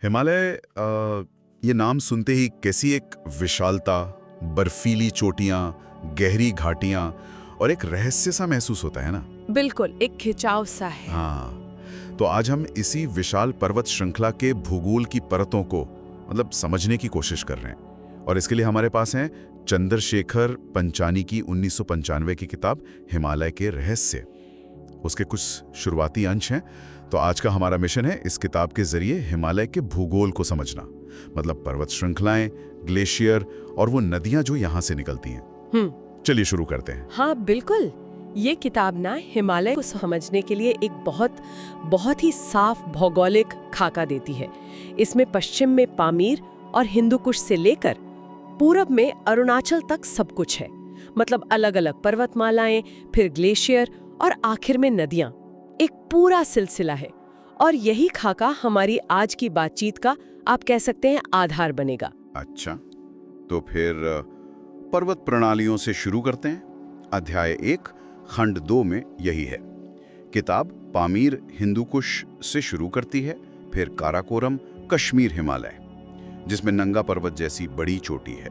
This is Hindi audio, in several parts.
हिमालय ये नाम सुनते ही कैसी एक विशालता, बर्फीली चोटियां, गहरी घाटियां और एक रहस्य सा महसूस होता है ना। बिल्कुल, एक खिंचाव सा है। हाँ, तो आज हम इसी विशाल पर्वत श्रृंखला के भूगोल की परतों को समझने की कोशिश कर रहे हैं। और इसके लिए हमारे पास हैं चंद्रशेखर पंचानी की 1995 की किताब हिमालय के रहस्य। उसके कुछ शुरुआती अंश हैं। तो आज का हमारा मिशन है इस किताब के जरिए हिमालय के भूगोल को समझना, पर्वत श्रृंखलाएं, ग्लेशियर और वो नदियां जो यहाँ से निकलती हैं। चलिए शुरू करते हैं। हाँ बिल्कुल, ये किताब ना हिमालय को समझने के लिए एक बहुत ही साफ भौगोलिक खाका देती है। इसमें पश्चिम में पामीर और हिंदू कुश से लेकर पूरब में अरुणाचल तक सब कुछ है। अलग अलग पर्वतमालाएं, फिर ग्लेशियर और आखिर में नदियां, एक पूरा सिलसिला है। और यही खाका हमारी आज की बातचीत का आप कह सकते हैं आधार बनेगा। अच्छा, तो फिर पर्वत प्रणालियों से शुरू करते हैं। अध्याय 1 खंड 2 में यही है। किताब पामीर हिंदू कुश से शुरू करती है, फिर काराकोरम कश्मीर हिमालय जिसमें नंगा पर्वत जैसी बड़ी चोटी है,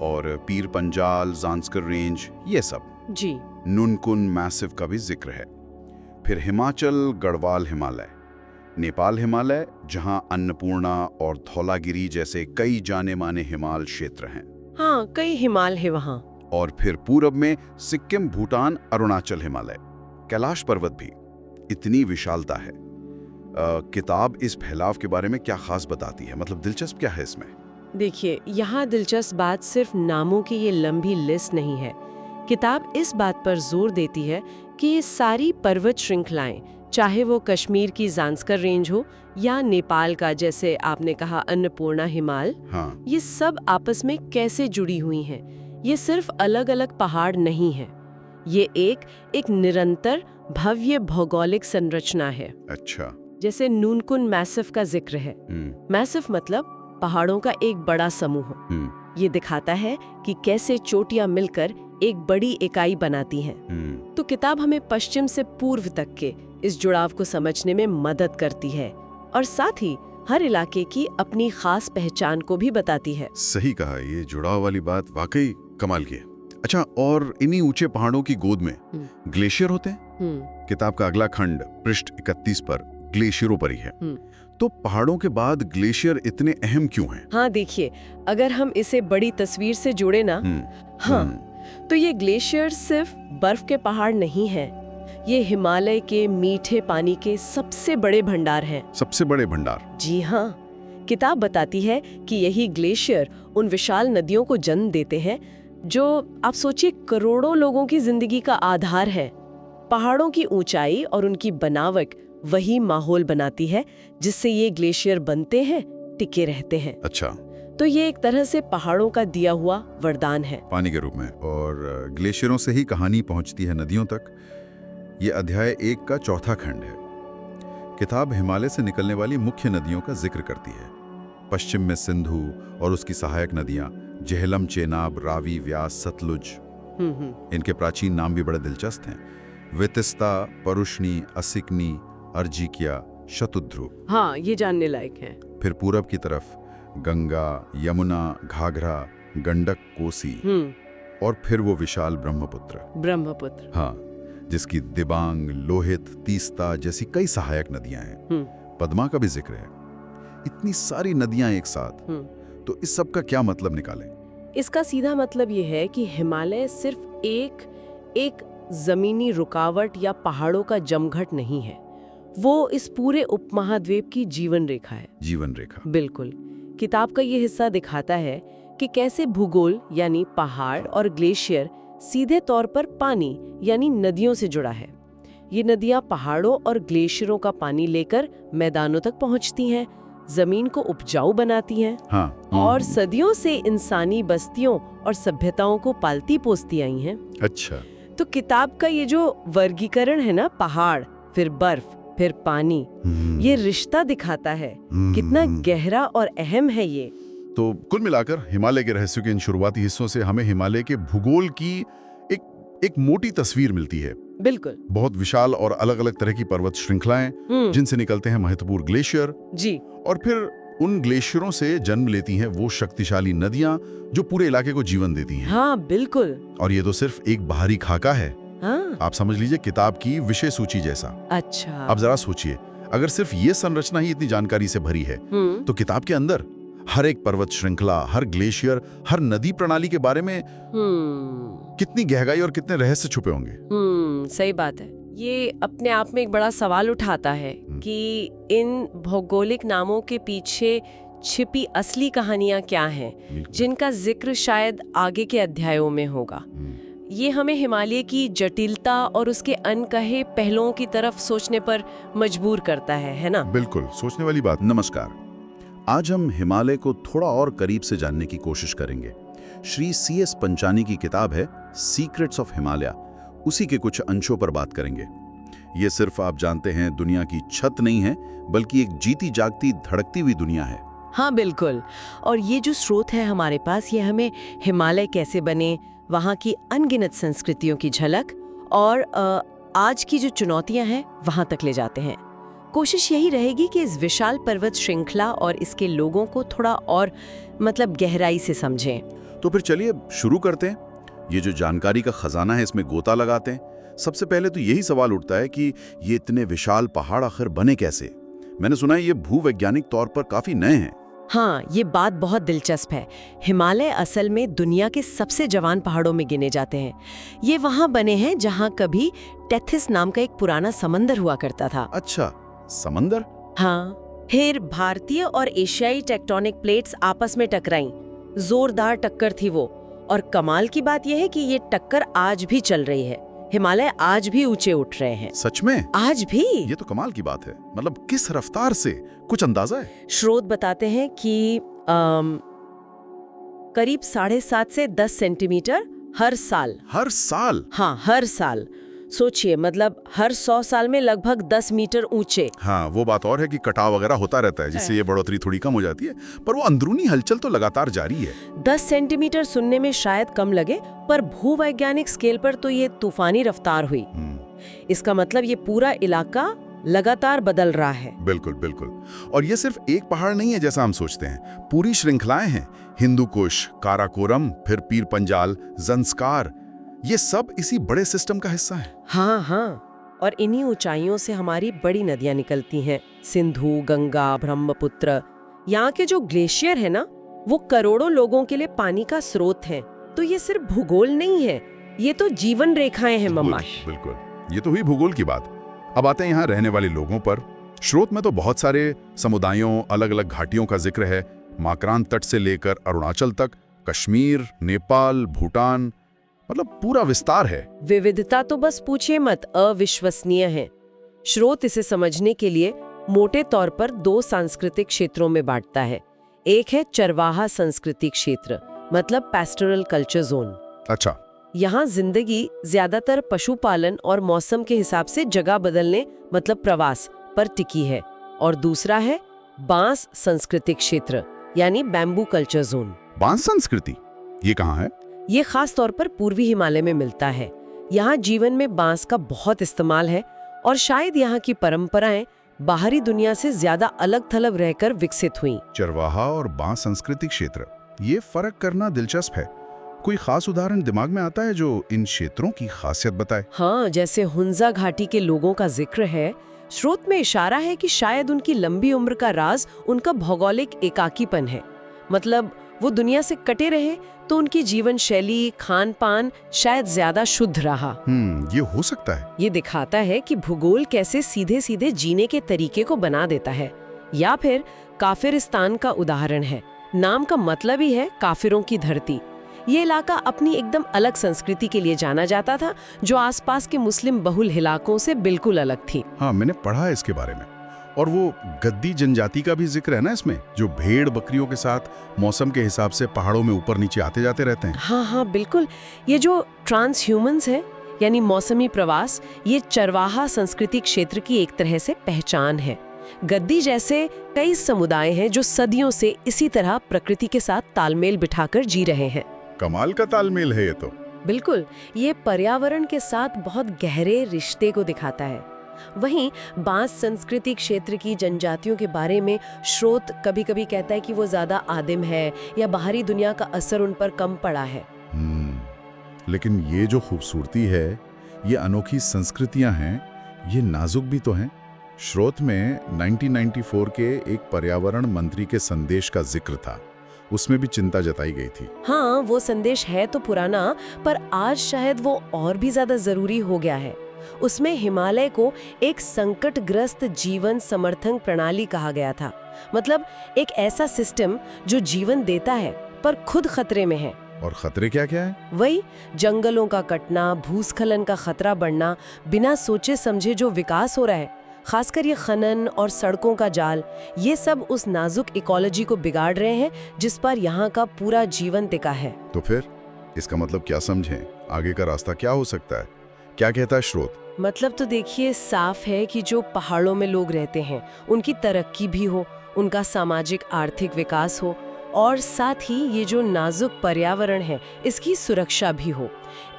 और पीर पंजाल, ज़ांस्कर रेंज, ये सब जी। नुनकुन मैसिव का भी जिक्र है। फिर हिमाचल गढ़वाल हिमालय, नेपाल हिमालय जहां अन्नपूर्णा और धौलागिरी जैसे कई जाने माने हिमाल क्षेत्र हैं। हाँ, कई हिमाल है वहाँ। और फिर पूरब में सिक्किम, भूटान, अरुणाचल हिमालय, कैलाश पर्वत भी। इतनी विशालता है। किताब इस फैलाव के बारे में क्या खास बताती है? दिलचस्प क्या है इसमें? देखिए, यहाँ दिलचस्प बात सिर्फ नामों की ये लंबी लिस्ट नहीं है। किताब इस बात पर जोर देती है कि ये सारी पर्वत श्रृंखलाएं, चाहे वो कश्मीर की ज़ांस्कर रेंज हो या नेपाल का, जैसे आपने कहा, अन्नपूर्णा हिमाल, हाँ। ये सब आपस में कैसे जुड़ी हुई हैं। ये सिर्फ अलग अलग पहाड़ नहीं है, ये एक निरंतर भव्य भौगोलिक संरचना है। अच्छा। जैसे नूनकुन मैसिव का जिक्र है। मैसिव मतलब पहाड़ों का एक बड़ा समूह। ये दिखाता है कि कैसे चोटियां मिलकर एक बड़ी इकाई बनाती हैं। तो किताब हमें पश्चिम से पूर्व तक के इस जुड़ाव को समझने में मदद करती है, और साथ ही हर इलाके की अपनी खास पहचान को भी बताती है। सही कहा, ये जुड़ाव वाली बात वाकई कमाल की है। अच्छा, और इन्हीं ऊंचे पहाड़ों की गोद में ग्लेशियर होते हैं। किताब का अगला खंड पृष्ठ 31 पर ग्लेशियरों पर ही है। तो पहाड़ों के बाद ग्लेशियर इतने अहम क्यों हैं? हाँ देखिए, अगर हम इसे बड़ी तस्वीर से जोड़े ना, तो ये ग्लेशियर सिर्फ बर्फ के पहाड़ नहीं हैं, ये हिमालय के मीठे पानी के सबसे बड़े भंडार हैं। सबसे बड़े भंडार? जी हाँ। किताब बताती है कि यही ग्लेशियर उन विशाल नदियों को जन्म देते हैं जो, आप सोचिए, करोड़ों लोगों की जिंदगी का आधार है। पहाड़ों की ऊंचाई और उनकी बनावट वही माहौल बनाती है जिससे ये ग्लेशियर बनते हैं, टिके रहते हैं। अच्छा, तो ये एक तरह से पहाड़ों का दिया हुआ वरदान है, पानी के रूप में। और ग्लेशियरों से ही कहानी पहुंचती है नदियों तक। ये अध्याय 1 का चौथा खंड है। किताब हिमालय से निकलने वाली मुख्य नदियों का जिक्र करती है। पश्चिम में सिंधु और उसकी सहायक नदियां झेलम, चेनाब, रावी, व्यास, सतलुज। इनके प्राचीन नाम भी बड़े दिलचस्प हैं। वितिस्ता, परुष्णी, असिकनी, अर्जिकिया, शतुद्रु। हाँ, ये जानने लायक है। फिर पूरब की तरफ गंगा, यमुना, घाघरा, गंडक, कोसी, और फिर वो विशाल ब्रह्मपुत्र। हाँ, जिसकी दिबांग, लोहित, तीस्ता जैसी कई सहायक नदियां हैं। पद्मा का भी जिक्र है। इतनी सारी नदियां एक साथ, तो इस सब का क्या मतलब निकालें? इसका सीधा मतलब ये है कि हिमालय सिर्फ एक जमीनी रुकावट या पहाड़ों का जमघट नहीं है, वो इस पूरे उपमहाद्वीप की जीवन रेखा है। जीवन रेखा, बिल्कुल। किताब का ये हिस्सा दिखाता है कि कैसे भूगोल यानी पहाड़ और ग्लेशियर सीधे तौर पर पानी यानी नदियों से जुड़ा है। ये नदियां पहाड़ों और ग्लेशियरों का पानी लेकर मैदानों तक पहुंचती हैं, जमीन को उपजाऊ बनाती हैं। हाँ। और सदियों से इंसानी बस्तियों और सभ्यताओं को पालती पोसती आई हैं। अच्छा, तो किताब का ये जो वर्गीकरण है ना, पहाड़, फिर बर्फ, फिर पानी, ये रिश्ता दिखाता है कितना गहरा और अहम है ये। तो कुल मिलाकर हिमालय के रहस्यों के इन शुरुआती हिस्सों से हमें हिमालय के भूगोल की एक मोटी तस्वीर मिलती है। बिल्कुल। बहुत विशाल और अलग अलग तरह की पर्वत श्रृंखलाएं जिनसे निकलते हैं महत्वपूर्ण ग्लेशियर। जी। और फिर उन ग्लेशियरों से जन्म लेती हैं वो शक्तिशाली नदियां जो पूरे इलाके को जीवन देती हैं। हाँ बिल्कुल। और ये तो सिर्फ एक बाहरी खाका है। हाँ। आप समझ लीजिए किताब की विषय सूची जैसा। अच्छा। अब जरा सोचिए, अगर सिर्फ ये संरचना ही इतनी जानकारी से भरी है तो किताब के अंदर हर एक पर्वत श्रृंखला, हर ग्लेशियर, हर नदी प्रणाली के बारे में कितनी गहराई और कितने रहस्य छुपे होंगे। सही बात है। ये अपने आप में एक बड़ा सवाल उठाता है कि इन भौगोलिक नामों के पीछे छिपी असली कहानियां क्या हैं, जिनका जिक्र शायद आगे के अध्यायों में होगा। ये हमें हिमालय की जटिलता और उसके अनकहे पहलुओं की तरफ सोचने पर मजबूर करता है ना? बिल्कुल, सोचने वाली बात। नमस्कार, आज हम हिमालय को थोड़ा और करीब से जानने की कोशिश करेंगे। श्री C.S. पंचानी की किताब है सीक्रेट्स ऑफ हिमालय, उसी के कुछ अंशों पर बात करेंगे। ये सिर्फ आप जानते हैं दुनिया की छत नहीं है, बल्कि एक जीती जागती धड़कती हुई दुनिया है। हाँ बिल्कुल। और ये जो स्रोत है हमारे पास, ये हमें हिमालय कैसे बने, वहाँ की अनगिनत संस्कृतियों की झलक और आज की जो चुनौतियां हैं वहाँ तक ले जाते हैं। कोशिश यही रहेगी कि इस विशाल पर्वत श्रृंखला और इसके लोगों को थोड़ा और गहराई से समझें। तो फिर चलिए शुरू करते हैं। ये जो जानकारी का खजाना है इसमें गोता लगाते हैं। सबसे पहले तो यही सवाल उठता है कि ये इतने विशाल पहाड़ आखिर बने कैसे? मैंने सुना है ये भूवैज्ञानिक तौर पर काफी नए हैं। हाँ, ये बात बहुत दिलचस्प है। हिमालय असल में दुनिया के सबसे जवान पहाड़ों में गिने जाते हैं। ये वहाँ बने हैं जहाँ कभी टेथिस नाम का एक पुराना समंदर हुआ करता था। अच्छा, समंदर? हाँ, फिर भारतीय और एशियाई टेक्टोनिक प्लेट्स आपस में टकराईं। जोरदार टक्कर थी वो। और कमाल की बात यह है कि ये टक्कर आज भी चल रही है। हिमालय आज भी ऊंचे उठ रहे हैं। सच में? आज भी। ये तो कमाल की बात है। मतलब किस रफ्तार से, कुछ अंदाजा है? स्रोत बताते हैं कि करीब 7.5 से 10 सेंटीमीटर हर साल। हर साल? हाँ, हर साल। सोचिए, मतलब हर 100 साल में लगभग 10 मीटर ऊंचे। हाँ, वो बात और है कि कटाव वगैरह होता रहता है, जिससे ये बढ़ोतरी थोड़ी कम हो जाती है, पर वो अंदरूनी हलचल तो लगातार जारी है। 10 सेंटीमीटर सुनने में शायद कम लगे, पर भूवैज्ञानिक स्केल पर तो ये तूफानी रफ्तार हुई। इसका मतलब ये पूरा इलाका लगातार बदल रहा है। बिल्कुल बिल्कुल। और ये सिर्फ एक पहाड़ नहीं है जैसा हम सोचते हैं, पूरी श्रृंखलाएं हैं। हिंदू कुश, काराकोरम, फिर पीर पंजाल, जंस्कार, ये सब इसी बड़े सिस्टम का हिस्सा है। हाँ हाँ। और इन्हीं ऊंचाइयों से हमारी बड़ी नदियां निकलती हैं। सिंधु, गंगा, ब्रह्मपुत्र। यहाँ के जो ग्लेशियर है ना, वो करोड़ों लोगों के लिए पानी का स्रोत हैं। तो ये सिर्फ भूगोल नहीं है, ये तो जीवन रेखाएं हैं मम्मा। बिल्कुल, ये तो हुई भूगोल की बात। अब आते हैं यहाँ रहने वाले लोगों पर। स्रोत में तो बहुत सारे समुदायों, अलग अलग घाटियों का जिक्र है। माकरान तट से लेकर अरुणाचल तक, कश्मीर, नेपाल, भूटान, मतलब पूरा विस्तार है। विविधता तो बस पूछिए मत, अविश्वसनीय है। स्रोत इसे समझने के लिए मोटे तौर पर 2 सांस्कृतिक क्षेत्रों में बांटता है। एक है चरवाहा संस्कृति क्षेत्र, मतलब पैस्टोरल कल्चर जोन। अच्छा। यहाँ जिंदगी ज्यादातर पशुपालन और मौसम के हिसाब से जगह बदलने, मतलब प्रवास पर टिकी है। और दूसरा है बांस सांस्कृतिक क्षेत्र, यानी बैम्बू कल्चर जोन। बांस संस्कृति, ये कहाँ है? ये खास तौर पर पूर्वी हिमालय में मिलता है। यहाँ जीवन में बांस का बहुत इस्तेमाल है और शायद यहाँ की परंपराएं बाहरी दुनिया से ज्यादा अलग थलग रहकर विकसित हुई। चरवाहा और बांस संस्कृति क्षेत्र, ये फर्क करना दिलचस्प है। कोई खास उदाहरण दिमाग में आता है जो इन क्षेत्रों की खासियत बताए? हाँ, जैसे हुंजा घाटी के लोगों का जिक्र है। स्रोत में इशारा है कि शायद उनकी लंबी उम्र का राज उनका भौगोलिक एकाकीपन है। मतलब वो दुनिया से कटे रहे तो उनकी जीवन शैली, खान पान शायद ज्यादा शुद्ध रहा। ये हो सकता है। ये दिखाता है कि भूगोल कैसे सीधे सीधे जीने के तरीके को बना देता है। या फिर काफिरिस्तान का उदाहरण है। नाम का मतलब ही है काफिरों की धरती। ये इलाका अपनी एकदम अलग संस्कृति के लिए जाना जाता था, जो आसपास के मुस्लिम बहुल इलाकों से बिल्कुल अलग थी। हाँ, मैंने पढ़ा है इसके बारे में। और वो गद्दी जनजाति का भी जिक्र है ना इसमें, जो भेड़ बकरियों के साथ मौसम के हिसाब से पहाड़ों में ऊपर नीचे आते जाते रहते हैं। हाँ हाँ बिल्कुल। ये जो ट्रांसह्यूमन्स है, यानी मौसमी प्रवास, ये चरवाहा संस्कृति क्षेत्र की एक तरह से पहचान है। गद्दी जैसे कई समुदाय हैं जो सदियों से इसी तरह प्रकृति के साथ तालमेल बिठाकर जी रहे हैं। कमाल का तालमेल है ये तो। बिल्कुल, ये पर्यावरण के साथ बहुत गहरे रिश्ते को दिखाता है। वहीं बांस संस्कृति क्षेत्र की जनजातियों के बारे में स्रोत कभी-कभी कहता है कि वो ज्यादा आदिम है या बाहरी दुनिया का असर उन पर कम पड़ा है। लेकिन ये जो खूबसूरती है, ये अनोखी संस्कृतियां हैं, ये नाजुक भी तो हैं। स्रोत में 1994 के एक पर्यावरण मंत्री के संदेश का जिक्र था, उसमें भी चिंता जताई गई थी। हाँ, वो संदेश है तो पुराना, पर आज शायद वो और भी ज्यादा जरूरी हो गया है। उसमें हिमालय को एक संकटग्रस्त जीवन समर्थन प्रणाली कहा गया था। मतलब एक ऐसा सिस्टम जो जीवन देता है पर खुद खतरे में है। और खतरे क्या क्या है? वही जंगलों का कटना, भूस्खलन का खतरा बढ़ना, बिना सोचे समझे जो विकास हो रहा है, खासकर ये खनन और सड़कों का जाल, ये सब उस नाजुक इकोलॉजी को बिगाड़ रहे हैं जिस पर यहाँ का पूरा जीवन टिका है। तो फिर इसका मतलब क्या समझें? आगे का रास्ता क्या हो सकता है? क्या कहता है स्रोत? मतलब तो देखिए, साफ है कि जो पहाड़ों में लोग रहते हैं उनकी तरक्की भी हो, उनका सामाजिक आर्थिक विकास हो, और साथ ही ये जो नाजुक पर्यावरण है इसकी सुरक्षा भी हो।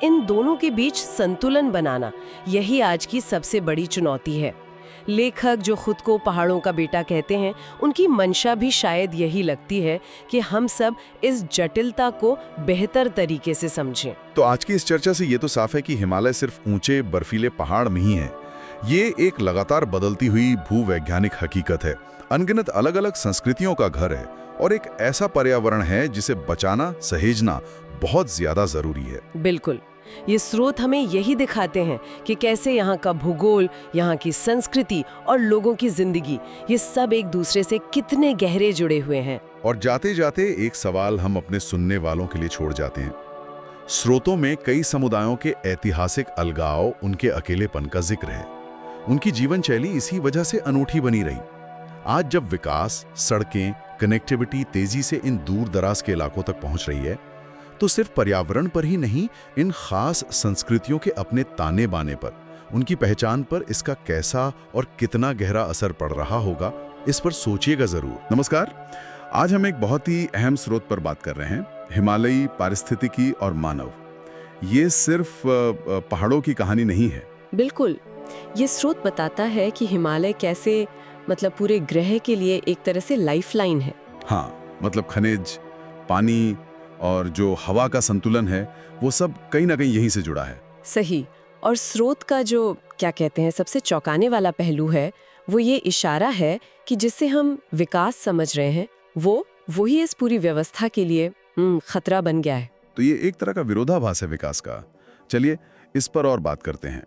इन दोनों के बीच संतुलन बनाना, यही आज की सबसे बड़ी चुनौती है। लेखक जो खुद को पहाड़ों का बेटा कहते हैं, उनकी मंशा भी शायद यही लगती है कि हम सब इस जटिलता को बेहतर तरीके से समझें। तो आज की इस चर्चा से ये तो साफ है कि हिमालय सिर्फ ऊंचे बर्फीले पहाड़ नहीं है, ये एक लगातार बदलती हुई भूवैज्ञानिक हकीकत है, अनगिनत अलग अलग संस्कृतियों का घर है और एक ऐसा पर्यावरण है जिसे बचाना, सहेजना बहुत ज्यादा जरूरी है। बिल्कुल, ये स्रोत हमें यही दिखाते हैं कि कैसे यहाँ का भूगोल, यहाँ की संस्कृति और लोगों की जिंदगी, ये सब एक दूसरे से कितने गहरे जुड़े हुए हैं। और जाते जाते एक सवाल हम अपने सुनने वालों के लिए छोड़ जाते हैं। स्रोतों में कई समुदायों के ऐतिहासिक अलगाव, उनके अकेलेपन का जिक्र है। उनकी जीवन शैली इसी वजह से अनूठी बनी रही। आज जब विकास, सड़कें, कनेक्टिविटी तेजी से इन दूर दराज के इलाकों तक पहुंच रही है, तो सिर्फ पर्यावरण पर ही नहीं, इन खास संस्कृतियों के अपने ताने बाने पर, उनकी पहचान पर इसका कैसा और कितना गहरा असर पड़ रहा होगा, इस पर सोचिएगा जरूर। नमस्कार, आज हम एक बहुत ही अहम स्रोत पर बात कर रहे हैं, हिमालयी पारिस्थितिकी और मानव। ये सिर्फ पहाड़ों की कहानी नहीं है। बिल्कुल, ये स्रोत बताता है कि हिमालय कैसे पूरे ग्रह के लिए एक तरह से लाइफलाइन है। हाँ, मतलब खनिज, पानी और जो हवा का संतुलन है, वो सब कहीं ना कहीं यहीं से जुड़ा है। सही। और स्रोत का जो क्या कहते हैं सबसे चौंकाने वाला पहलू है, वो ये इशारा है कि जिससे हम विकास समझ रहे हैं, वही इस पूरी व्यवस्था के लिए खतरा बन गया है। तो ये एक तरह का विरोधाभास है विकास का। चलिए इस पर और बात करते हैं।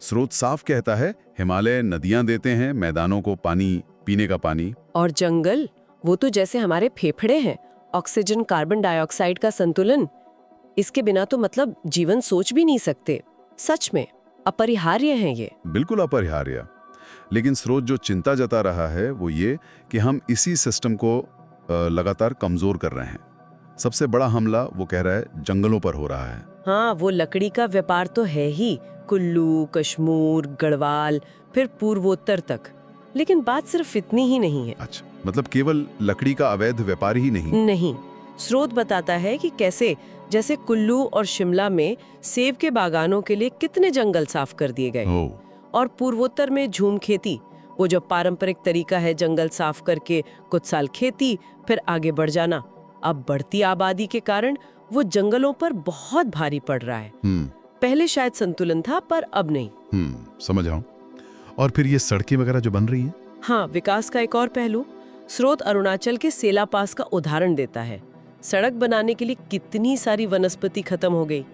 स्रोत साफ कहता है, हिमालय नदियां देते हैं, मैदानों को पानी, पीने का पानी। और जंगल, वो तो जैसे हमारे फेफड़े हैं, ऑक्सीजन कार्बन डाइऑक्साइड का संतुलन, इसके बिना तो जीवन सोच भी नहीं सकते। सच में अपरिहार्य है ये। बिल्कुल अपरिहार्य। लेकिन स्रोत जो चिंता जता रहा है वो ये कि हम इसी सिस्टम को लगातार कमजोर कर रहे हैं। सबसे बड़ा हमला वो कह रहा है जंगलों पर हो रहा है। हाँ, वो लकड़ी का व्यापार तो है ही, कुल्लू, कश्मीर, गढ़वाल, फिर पूर्वोत्तर तक। लेकिन बात सिर्फ इतनी ही नहीं है। अच्छा, मतलब केवल लकड़ी का अवैध व्यापार ही नहीं। स्रोत बताता है कि कैसे जैसे कुल्लू और शिमला में सेब के बागानों के लिए कितने जंगल साफ कर दिए गए, और पूर्वोत्तर में झूम खेती, वो जो पारंपरिक तरीका है जंगल साफ करके कुछ साल खेती फिर आगे बढ़ जाना, अब बढ़ती आबादी के कारण वो जंगलों पर बहुत भारी पड़ रहा है। पहले शायद संतुलन था, पर अब नहीं। समझ आऊं। और फिर ये सड़कें वगैरह जो बन रही हैं? हाँ, विकास का एक और पहलू। स्रोत अरुणाचल के सेला पास का उदाहरण देता है। सड़क बनाने के लिए कितनी सारी वनस्पति खत्म हो गई।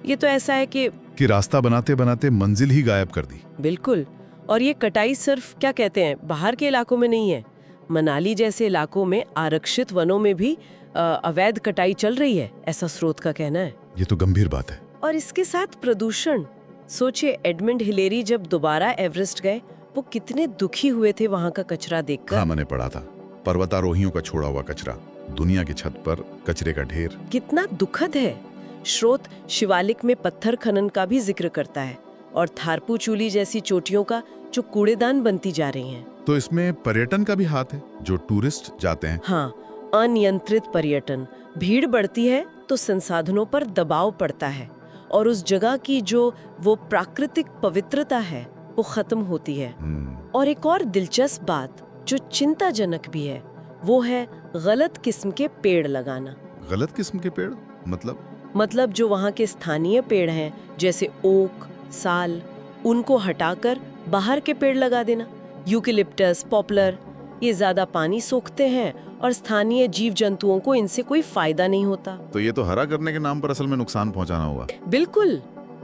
ये तो ऐसा है कि रास्ता बनाते बनाते मंजिल ही गायब कर दी। बिल्कुल। और ये कटाई सिर्फ क्या कहते हैं बाहर के इलाकों में नहीं है, मनाली जैसे इलाकों में आरक्षित वनों में भी अवैध कटाई चल रही है, ऐसा स्रोत का कहना है। ये तो गंभीर बात है। और इसके साथ प्रदूषण। सोचिए, एडमंड हिलेरी जब दोबारा एवरेस्ट गए, वो कितने दुखी हुए थे वहाँ का कचरा देखकर। हाँ, मैंने पढ़ा था, पर्वतारोहियों का छोड़ा हुआ कचरा, दुनिया की छत पर कचरे का ढेर। कितना दुखद है। स्रोत शिवालिक में पत्थर खनन का भी जिक्र करता है, और थारपू चूली जैसी चोटियों का जो कूड़ेदान बनती जा रही हैं। तो इसमें पर्यटन का भी हाथ है, जो टूरिस्ट जाते हैं। हाँ, अनियंत्रित पर्यटन। भीड़ बढ़ती है तो संसाधनों पर दबाव पड़ता है, और उस जगह की जो वो प्राकृतिक पवित्रता है वो खत्म होती है। और एक और दिलचस्प बात जो चिंताजनक भी है वो है गलत किस्म के पेड़ लगाना। गलत किस्म के पेड़ मतलब जो वहाँ के स्थानीय पेड़ हैं जैसे ओक, साल, उनको हटाकर बाहर के पेड़ लगा देना। यूकेलिप्टस, पॉपुलर, ये ज्यादा पानी सोखते हैं और स्थानीय जीव जंतुओं को इनसे कोई फायदा नहीं होता। तो ये तो हरा करने के नाम पर असल में नुकसान पहुंचाना हुआ। बिल्कुल,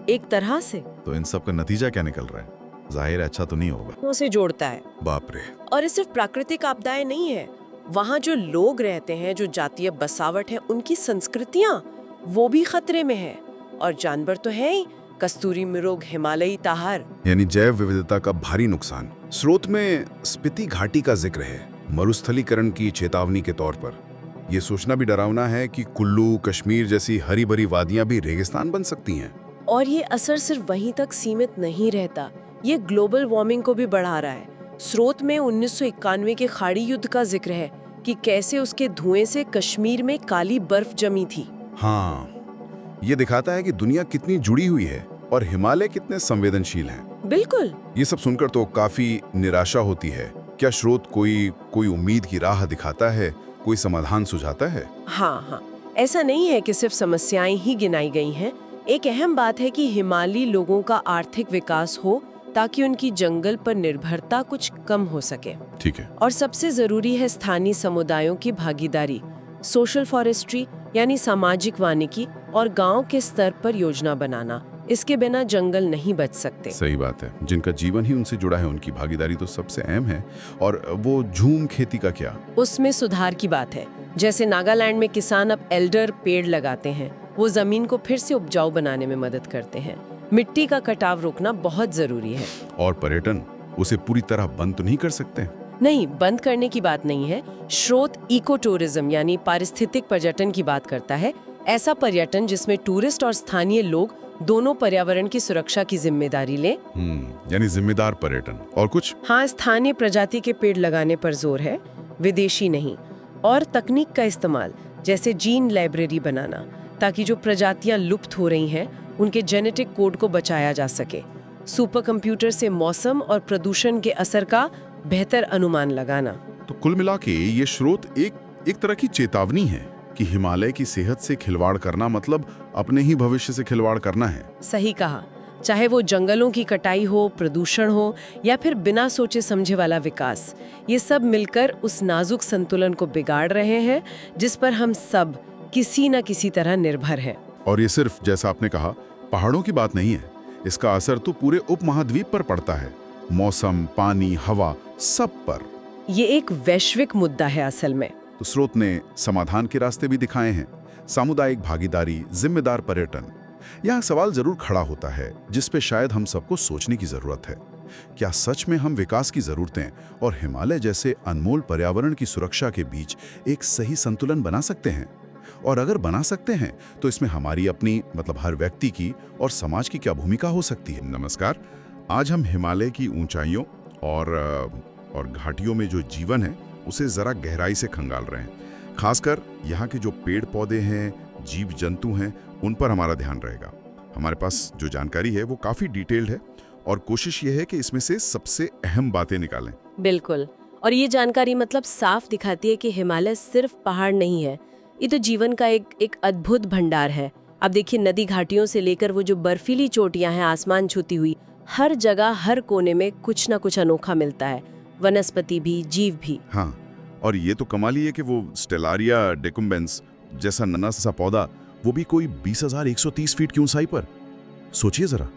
एक तरह से। तो इन सब का नतीजा क्या निकल रहा है? जाहिर अच्छा तो नहीं होगा। उसे जोड़ता है। बाप रे। और ये सिर्फ प्राकृतिक आपदाएं नहीं है, वहाँ जो लोग रहते हैं, जो जातीय बसावट है, उनकी संस्कृतियां वो भी खतरे में है। और जानवर तो है ही, कस्तूरी मृग, हिमालयी ताहर, यानी जैव विविधता का भारी नुकसान। स्रोत में स्पीति घाटी का जिक्र है, मरुस्थलीकरण की चेतावनी के तौर पर। यह सोचना भी डरावना है कि कुल्लू, कश्मीर जैसी हरी भरी वादियां भी रेगिस्तान बन सकती हैं। और ये असर सिर्फ वहीं तक सीमित नहीं रहता, ये ग्लोबल वार्मिंग को भी बढ़ा रहा है। स्रोत में 1991 के खाड़ी युद्ध का जिक्र है कि कैसे उसके धुएं से कश्मीर में काली बर्फ जमी थी। हाँ, ये दिखाता है कि दुनिया कितनी जुड़ी हुई है और हिमालय कितने संवेदनशील हैं। बिल्कुल। ये सब सुनकर तो काफी निराशा होती है। क्या स्रोत कोई उम्मीद की राह दिखाता है, कोई समाधान सुझाता है? हाँ, ऐसा नहीं है कि सिर्फ समस्याएं ही गिनाई गई हैं। एक अहम बात है कि हिमालयी लोगों का आर्थिक विकास हो ताकि उनकी जंगल पर निर्भरता कुछ कम हो सके। ठीक है। और सबसे जरूरी है स्थानीय समुदायों की भागीदारी, सोशल फॉरेस्ट्री यानी सामाजिक वानिकी और गांव के स्तर पर योजना बनाना। इसके बिना जंगल नहीं बच सकते। सही बात है। जिनका जीवन ही उनसे जुड़ा है, उनकी भागीदारी तो सबसे अहम है। और वो झूम खेती का क्या? उसमें सुधार की बात है। जैसे नागालैंड में किसान अब एल्डर पेड़ लगाते हैं, वो जमीन को फिर से उपजाऊ बनाने में मदद करते हैं। मिट्टी का कटाव रोकना बहुत जरूरी है। और पर्यटन, उसे पूरी तरह बंद तो नहीं कर सकते? नहीं, बंद करने की बात नहीं है। स्रोत इको टूरिज्म यानी पारिस्थितिक पर्यटन की बात करता है। ऐसा पर्यटन जिसमें टूरिस्ट और स्थानीय लोग दोनों पर्यावरण की सुरक्षा की जिम्मेदारी लें। यानी जिम्मेदार पर्यटन। और कुछ? हाँ, स्थानीय प्रजाति के पेड़ लगाने पर जोर है, विदेशी नहीं। और तकनीक का इस्तेमाल, जैसे जीन लाइब्रेरी बनाना, ताकि जो प्रजातियां लुप्त हो रही हैं उनके जेनेटिक कोड को बचाया जा सके। सुपर कंप्यूटर से मौसम और प्रदूषण के असर का बेहतर अनुमान लगाना। तो कुल मिला के ये स्रोत एक तरह की चेतावनी है कि हिमालय की सेहत से खिलवाड़ करना मतलब अपने ही भविष्य से खिलवाड़ करना है। सही कहा। चाहे वो जंगलों की कटाई हो, प्रदूषण हो या फिर बिना सोचे समझे वाला विकास, ये सब मिलकर उस नाजुक संतुलन को बिगाड़ रहे हैं जिस पर हम सब किसी न किसी तरह निर्भर हैं। और ये सिर्फ, जैसा आपने कहा, पहाड़ों की बात नहीं है। इसका असर तो पूरे उपमहाद्वीप पर पड़ता है। मौसम, पानी, हवा, सब पर। ये एक वैश्विक मुद्दा है असल में। तो स्रोत ने समाधान के रास्ते भी दिखाए हैं। सामुदायिक भागीदारी, जिम्मेदार पर्यटन। यहाँ सवाल जरूर खड़ा होता है जिस पे शायद हम सबको सोचने की जरूरत है। क्या सच में हम विकास की जरूरतें और हिमालय जैसे अनमोल पर्यावरण की सुरक्षा के बीच एक सही संतुलन बना सकते हैं? और अगर बना सकते हैं तो इसमें हमारी अपनी, मतलब हर व्यक्ति की और समाज की क्या भूमिका हो सकती है? नमस्कार। आज हम हिमालय की ऊंचाइयों और घाटियों में जो जीवन है उसे जरा गहराई से खंगाल रहे हैं। खासकर यहाँ के जो पेड़ पौधे हैं, जीव जंतु हैं, उन पर हमारा ध्यान रहेगा। हमारे पास जो जानकारी है वो काफी डिटेल्ड है और कोशिश ये है कि इसमें से सबसे अहम बातें निकालें। बिल्कुल। और ये जानकारी मतलब साफ दिखाती है कि हिमालय सिर्फ पहाड़ नहीं है, ये तो जीवन का एक अद्भुत भंडार है। अब देखिए, नदी घाटियों से लेकर वो जो बर्फीली चोटियां हैं आसमान छूती हुई, हर जगह हर कोने में कुछ ना कुछ अनोखा मिलता है, वनस्पति भी, जीव भी। हाँ, और ये तो कमाल ही है कि वो स्टेलारिया डेकुम्बेंस जैसा नन्हा सा पौधा, वो भी कोई 20,130 फीट की ऊंचाई पर। सोचिए जरा,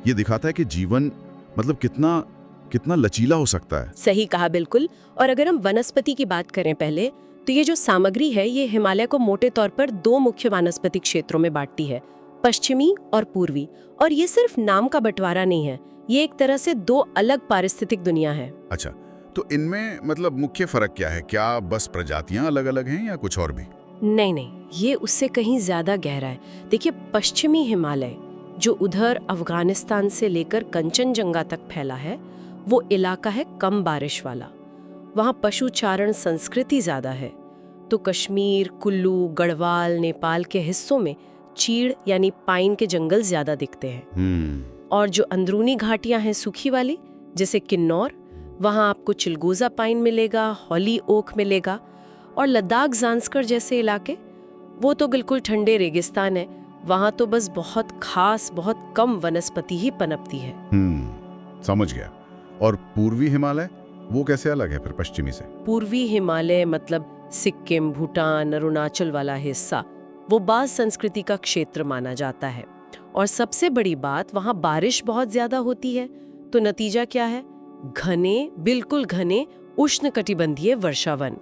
ये दिखाता है कि जीवन मतलब कितना लचीला हो सकता है। सही कहा, बिल्कुल। और अगर हम वनस्पति की बात करें पहले, तो ये जो सामग्री है ये हिमालय को मोटे तौर पर 2 मुख्य वनस्पतिक क्षेत्रों में बांटती है, पश्चिमी और पूर्वी। और ये सिर्फ नाम का बंटवारा नहीं है, ये एक तरह से 2 अलग पारिस्थितिक दुनिया है। अच्छा, तो इनमें मतलब मुख्य फर्क क्या है? क्या बस प्रजातियां अलग अलग हैं या कुछ और भी? नहीं, ये उससे कहीं ज्यादा गहरा है। देखिए, पश्चिमी हिमालय जो उधर अफगानिस्तान से लेकर कंचनजंगा तक फैला है, वो इलाका है कम बारिश वाला। वहाँ पशुचारण संस्कृति ज्यादा है। तो कश्मीर, कुल्लू, गढ़वाल, नेपाल के हिस्सों में चीड़ यानी पाइन के जंगल ज्यादा दिखते हैं। और जो अंदरूनी घाटियां हैं सूखी वाली, जैसे किन्नौर, वहाँ आपको चिलगोजा पाइन मिलेगा, हॉली ओक मिलेगा। और लद्दाख, ज़ांस्कर जैसे इलाके, वो तो बिल्कुल ठंडे रेगिस्तान है। वहाँ तो बस बहुत खास, बहुत कम वनस्पति ही पनपती है। समझ गया। और पूर्वी हिमालय, वो कैसे अलग है फिर पश्चिमी से? पूर्वी हिमालय मतलब सिक्किम, भूटान, अरुणाचल वाला हिस्सा, वो बाज़ संस्कृति का क्षेत्र माना जाता है। और सबसे बड़ी बात, वहाँ बारिश बहुत ज्यादा होती है। तो नतीजा क्या है? घने, बिल्कुल घने उष्णकटिबंधीय वर्षावन।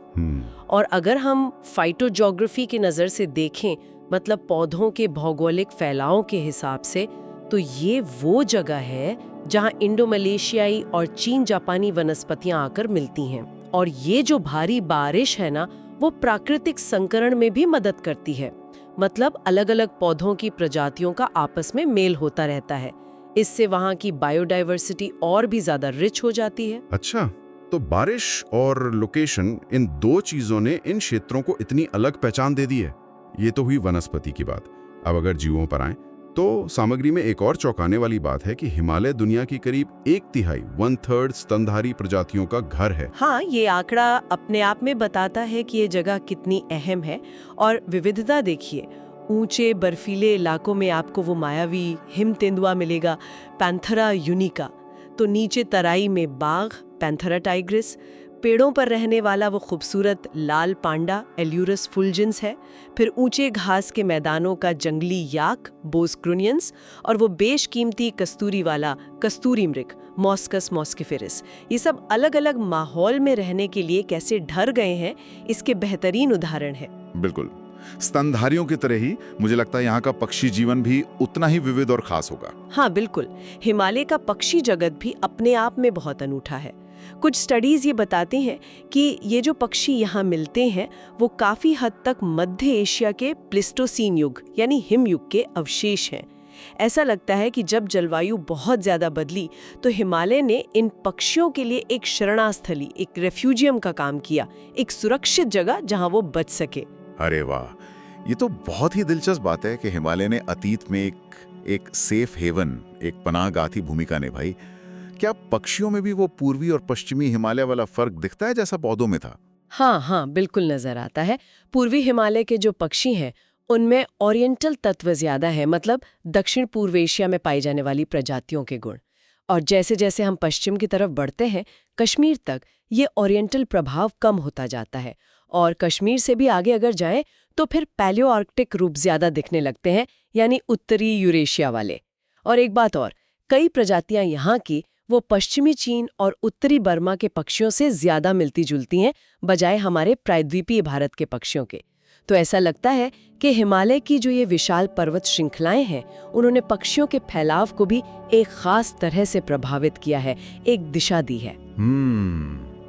और अगर हम फाइटोजोग्राफी की नज़र से देखें, मतलब पौधों के भौगोलिक फैलाव के हिसाब से, तो ये वो जगह है जहाँ इंडो मलेशियाई और चीन जापानी वनस्पतियां आकर मिलती हैं। और ये जो भारी बारिश है ना, वो प्राकृतिक संकरण में भी मदद करती है। मतलब अलग अलग पौधों की प्रजातियों का आपस में मेल होता रहता है। इससे वहाँ की बायोडाइवर्सिटी और भी ज्यादा रिच हो जाती है। अच्छा, तो बारिश और लोकेशन, इन दो चीजों ने इन क्षेत्रों को इतनी अलग पहचान दे दी है। ये तो हुई वनस्पति की बात। अब अगर जीवों पर आएं, तो सामग्री में एक और चौंकाने वाली बात है कि हिमालय दुनिया की करीब 1/3 1/3 स्तनधारी प्रजातियों का घर है। हाँ, ये आंकड़ा अपने आप में बताता है कि ये जगह कितनी अहम है। और विविधता देखिए, ऊंचे बर्फीले इलाकों में आपको वो मायावी हिम तेंदुआ मिलेगा, पैंथरा यूनिका। तो नीचे तराई में बाघ, पैंथरा टाइग्रिस। पेड़ों पर रहने वाला वो खूबसूरत लाल पांडा, एल्यूरस फुल्जेंस है। फिर ऊंचे घास के मैदानों का जंगली याक, बोस्क्रुनियंस। और वो बेशकीमती कस्तूरी वाला कस्तूरी मृग, मॉस्कस मॉस्किफेरिस। ये सब अलग अलग माहौल में रहने के लिए कैसे ढर गए हैं, इसके बेहतरीन उदाहरण है। बिल्कुल, स्तनधारियों की तरह ही मुझे लगता है यहाँ का पक्षी जीवन भी उतना ही विविध और खास होगा। हाँ बिल्कुल, हिमालय का पक्षी जगत भी अपने आप में बहुत अनूठा है। कुछ स्टडीज ये बताती हैं कि ये जो पक्षी यहाँ मिलते हैं, वो काफी हद तक मध्य एशिया के प्लिस्टोसीन युग यानी हिम युग के अवशेष हैं। ऐसा लगता है कि जब जलवायु बहुत ज्यादा बदली, तो हिमालय ने इन पक्षियों के लिए एक शरणास्थली, एक रेफ्यूजियम का काम किया, एक सुरक्षित जगह जहाँ वो बच सके। अरे वाह, ये तो बहुत ही दिलचस्प बात है कि हिमालय ने अतीत में एक सेफ हेवन, एक पनाहगाह की भूमिका निभाई। क्या पक्षियों में भी वो पूर्वी और पश्चिमी हिमालय वाला फर्क दिखता है जैसा पौधों में था? हाँ, बिल्कुल नजर आता है। पूर्वी हिमालय के जो पक्षी हैं, उनमें ओरिएंटल तत्व ज्यादा है, मतलब दक्षिण पूर्व एशिया में पाई जाने वाली प्रजातियों के गुण। और जैसे जैसे हम पश्चिम की तरफ बढ़ते हैं, कश्मीर तक, ये ओरिएंटल प्रभाव कम होता जाता है। और कश्मीर से भी आगे अगर जाएं, तो फिर पैलियो आर्कटिक रूप ज्यादा दिखने लगते हैं, यानी उत्तरी यूरेशिया वाले। और एक बात और, कई प्रजातियां यहाँ की वो पश्चिमी चीन और उत्तरी बर्मा के पक्षियों से ज्यादा मिलती जुलती हैं, बजाय हमारे प्रायद्वीपीय भारत के पक्षियों के। तो ऐसा लगता है कि हिमालय की जो ये विशाल पर्वत श्रृंखलाएं हैं, उन्होंने पक्षियों के फैलाव को भी एक खास तरह से प्रभावित किया है, एक दिशा दी है।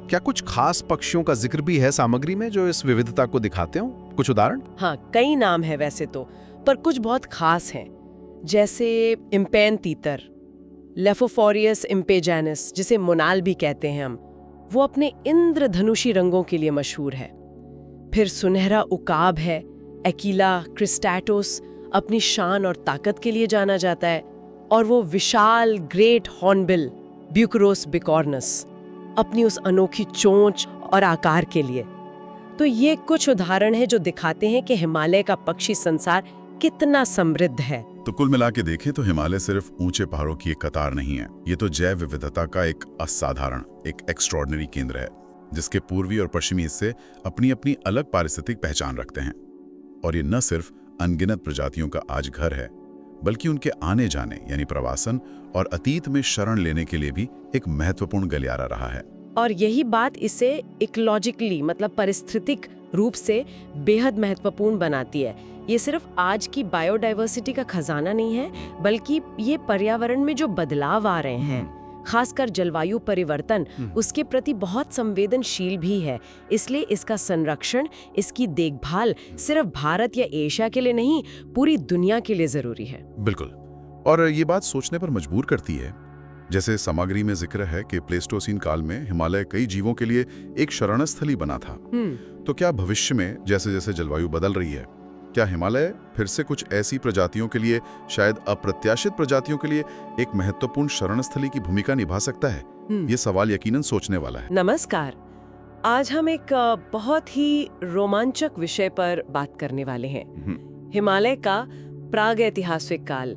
क्या कुछ खास पक्षियों का जिक्र भी है सामग्री में जो इस विविधता को दिखाते हो? कुछ उदाहरण? हाँ, कई नाम है वैसे तो, पर कुछ बहुत खास हैं। जैसे इम्पेन तीतर, लेफोफोरियस इम्पेजानस, जिसे मोनाल भी कहते हैं हम, वो अपने इंद्रधनुषी रंगों के लिए मशहूर है। फिर सुनहरा उकाब है, एकिला क्रिस्टैटोस, अपनी शान और ताकत के लिए जाना जाता है। और वो विशाल ग्रेट हॉर्नबिल ब्यूकरोस बिकॉर्नस, अपनी उस अनोखी चोंच और आकार के लिए। तो ये कुछ उदाहरण हैं जो दिखाते हैं कि हिमालय का पक्षी संसार कितना समृद्ध है। तो कुल मिला के देखें तो हिमालय सिर्फ ऊंचे पहाड़ों की एक कतार नहीं है, ये तो जैव विविधता का एक असाधारण, एक एक्स्ट्रॉर्डिनरी केंद्र है, जिसके पूर्वी और पश्चिमी हिस्से अपनी अपनी अलग पारिस्थितिक पहचान रखते हैं। और ये न सिर्फ अनगिनत प्रजातियों का आज घर है, बल्कि उनके आने जाने यानी प्रवासन और अतीत में शरण लेने के लिए भी एक महत्वपूर्ण गलियारा रहा है। और यही बात इसे इकोलॉजिकली, मतलब पारिस्थितिक रूप से बेहद महत्वपूर्ण बनाती है। ये सिर्फ आज की बायोडाइवर्सिटी का खजाना नहीं है, बल्कि ये पर्यावरण में जो बदलाव आ रहे हैं, खासकर जलवायु परिवर्तन, उसके प्रति बहुत संवेदनशील भी है। इसलिए इसका संरक्षण, इसकी देखभाल सिर्फ भारत या एशिया के लिए नहीं, पूरी दुनिया के लिए जरूरी है। बिल्कुल, और ये बात सोचने पर मजबूर करती है। जैसे सामग्री में जिक्र है कि प्लेस्टोसीन काल में हिमालय कई जीवों के लिए एक शरणस्थली बना था। तो क्या भविष्य में जैसे जैसे जलवायु बदल रही है, क्या हिमालय फिर से कुछ ऐसी प्रजातियों के लिए, शायद अप्रत्याशित प्रजातियों के लिए, एक महत्वपूर्ण शरणस्थली की भूमिका निभा सकता है? ये सवाल यकीनन सोचने वाला है। नमस्कार। आज हम एक बहुत ही रोमांचक विषय पर बात करने वाले हैं। हिमालय का प्रागैतिहासिक काल,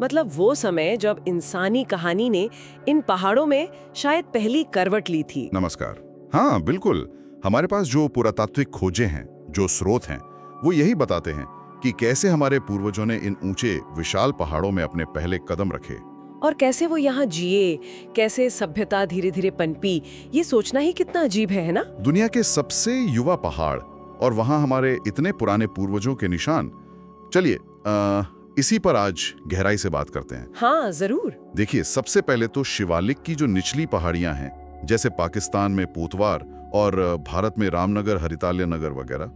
मतलब वो समय जब इंसानी कहानी ने इन पहाड़ों में शायद पहली करवट ली थी। नमस्कार। हाँ बिल्कुल, हमारे पास जो पुरातात्विक खोजें हैं, जो स्रोत हैं, वो यही बताते हैं कि कैसे हमारे पूर्वजों ने इन ऊंचे विशाल पहाड़ों में अपने पहले कदम रखे और कैसे वो यहाँ जिए, कैसे सभ्यता धीरे धीरे पनपी। ये सोचना ही कितना अजीब है ना? दुनिया के सबसे युवा पहाड़ और वहां हमारे इतने पुराने पूर्वजों के निशान। चलिए इसी पर आज गहराई से बात करते हैं। हाँ जरूर। देखिए, सबसे पहले तो शिवालिक की जो निचली पहाड़ियां हैं, जैसे पाकिस्तान में पोतवार और भारत में रामनगर, हरिताल्य नगर वगैरह,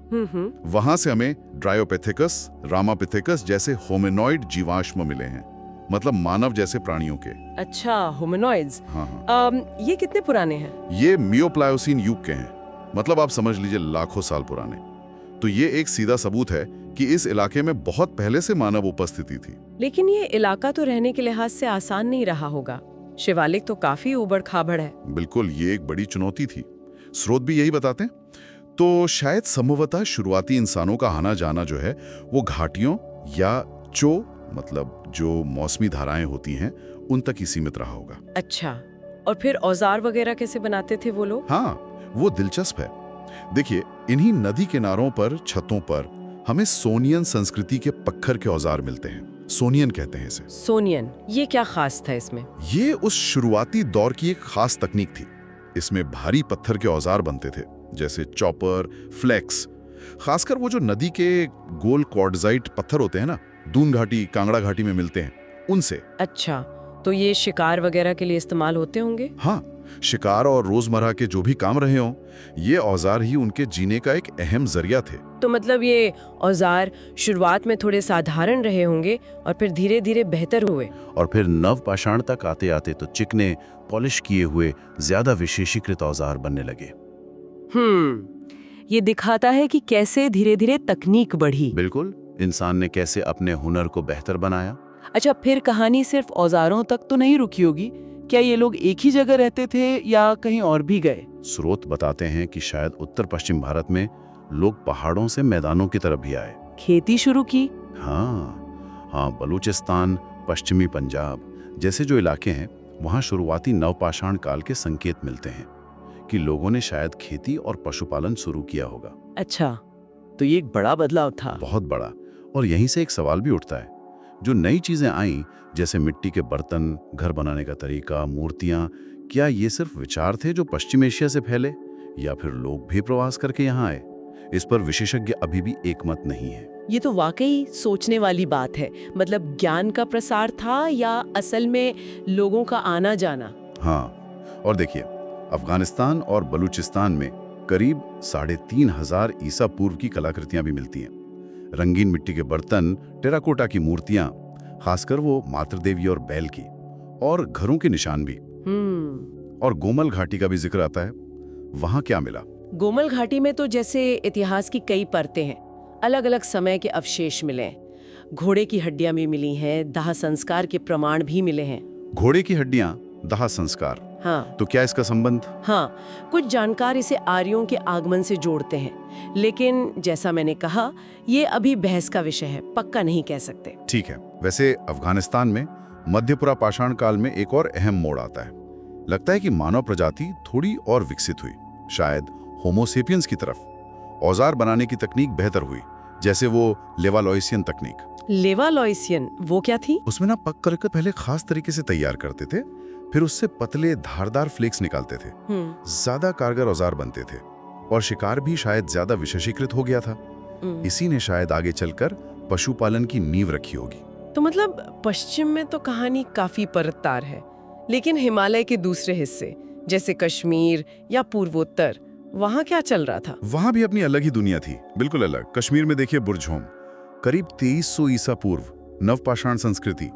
वहां से हमें ड्रायोपेथिकस, रामापिथेकस जैसे होमिनॉइड जीवाश्म मिले हैं, मतलब मानव जैसे प्राणियों के। अच्छा, होमिनॉइड्स। हाँ। ये कितने पुराने हैं? ये मियोप्लायोसीन युग के हैं, मतलब आप समझ लीजिए लाखों साल पुराने। तो ये एक सीधा सबूत है कि इस इलाके में बहुत पहले से मानव उपस्थिति थी। लेकिन ये इलाका तो रहने के लिहाज से आसान नहीं रहा होगा। शिवालिक तो काफी उबड़ खाबड़ है। बिल्कुल, ये एक बड़ी चुनौती थी। स्रोत भी यही बताते हैं। तो शायद संभवतः शुरुआती इंसानों का आना जाना जो है वो घाटियों या चो, मतलब जो मौसमी धाराएं होती हैं, उन तक ही सीमित रहा होगा। अच्छा, और फिर औजार वगैरह कैसे बनाते थे वो लोग? हाँ, वो दिलचस्प है। देखिए, इन्हीं नदी किनारों पर, छतों पर हमें सोनियन संस्कृति के पत्थर के औजार मिलते हैं। सोनियन कहते हैं इसे। सोनियन, ये क्या खास था इसमें? ये उस शुरुआती दौर की एक खास तकनीक थी। इसमें भारी पत्थर के औजार बनते थे, जैसे चॉपर, फ्लेक्स। खासकर वो जो नदी के गोल क्वार्टजाइट पत्थर होते हैं ना, दून घाटी, कांगड़ा घाटी में मिलते हैं, उनसे। अच्छा, तो ये शिकार वगैरह के लिए इस्तेमाल होते होंगे? हाँ, शिकार और रोजमर्रा के जो भी काम रहे हों, ये औजार ही उनके जीने का एक अहम जरिया थे। तो मतलब ये औजार शुरुआत में थोड़े साधारण रहे होंगे और फिर धीरे धीरे बेहतर हुए। और फिर नवपाषाण तक आते आते तो चिकने, पॉलिश किए हुए ज्यादा विशेषीकृत औजार बनने लगे। ये दिखाता है कि कैसे धीरे धीरे तकनीक बढ़ी। बिल्कुल, इंसान ने कैसे अपने हुनर को बेहतर बनाया। अच्छा, फिर कहानी सिर्फ औजारों तक तो नहीं रुकी होगी। क्या ये लोग एक ही जगह रहते थे या कहीं और भी गए? स्रोत बताते हैं कि शायद उत्तर पश्चिम भारत में लोग पहाड़ों से मैदानों की तरफ भी आए, खेती शुरू की। हाँ, बलूचिस्तान, पश्चिमी पंजाब जैसे जो इलाके हैं, वहाँ शुरुआती नवपाषाण काल के संकेत मिलते हैं कि लोगों ने शायद खेती और पशुपालन शुरू किया होगा। अच्छा, तो ये एक बड़ा बदलाव था। बहुत बड़ा। और यहीं से एक सवाल भी उठता है, जो नई चीजें आईं, जैसे मिट्टी के बर्तन, घर बनाने का तरीका, मूर्तियां, क्या ये सिर्फ विचार थे जो पश्चिम एशिया से फैले, या फिर लोग भी प्रवास करके यहाँ आए? इस पर विशेषज्ञ अभी भी एकमत नहीं है। ये तो वाकई सोचने वाली बात है। मतलब ज्ञान का प्रसार था या असल में लोगों का आना जाना? हाँ, और देखिए, अफगानिस्तान और बलूचिस्तान में करीब 3500 ईसा पूर्व की कलाकृतियां भी मिलती हैं। रंगीन मिट्टी के बर्तन, टेराकोटा की मूर्तियां, खासकर वो मातृदेवी और बैल की, और घरों के निशान भी। और गोमल घाटी का भी जिक्र आता है। वहां क्या मिला? गोमल घाटी में तो जैसे इतिहास की कई परतें हैं, अलग अलग समय के अवशेष मिले हैं। घोड़े की हड्डियां भी मिली हैं, दाह संस्कार के प्रमाण भी मिले हैं। घोड़े की हड्डियां, दाह संस्कार। हाँ, तो क्या इसका संबंध? हाँ, कुछ जानकार इसे आर्यों के आगमन से जोड़ते हैं, लेकिन जैसा मैंने कहा, ये अभी बहस का विषय है, पक्का नहीं कह सकते। ठीक है। वैसे अफगानिस्तान में मध्यपुरा पाषाण काल में एक और अहम मोड़ आता है। लगता है कि मानव प्रजाति थोड़ी और विकसित हुई, शायद होमोसेपियंस की तरफ। औजार बनाने की तकनीक बेहतर हुई, जैसे वो लेवालॉइसियन तकनीक। लेवालॉइसियन, वो क्या थी? उसमें ना पक कर पहले खास तरीके से तैयार करते थे, फिर उससे पतले धारदार फ्लेक्स निकालते थे। ज्यादा कारगर औजार बनते थे, और शिकार भी शायद ज्यादा विशेषीकृत हो गया था। इसी ने शायद आगे चलकर पशुपालन की नींव रखी होगी। तो मतलब पश्चिम में तो कहानी काफी परतदार है, लेकिन हिमालय के दूसरे हिस्से जैसे कश्मीर या पूर्वोत्तर, वहाँ क्या चल रहा था? वहां भी अपनी अलग ही दुनिया थी, बिल्कुल अलग। कश्मीर में देखिए बुरझोम, करीब 2300 ईसा पूर्व, नवपाषाण संस्कृति।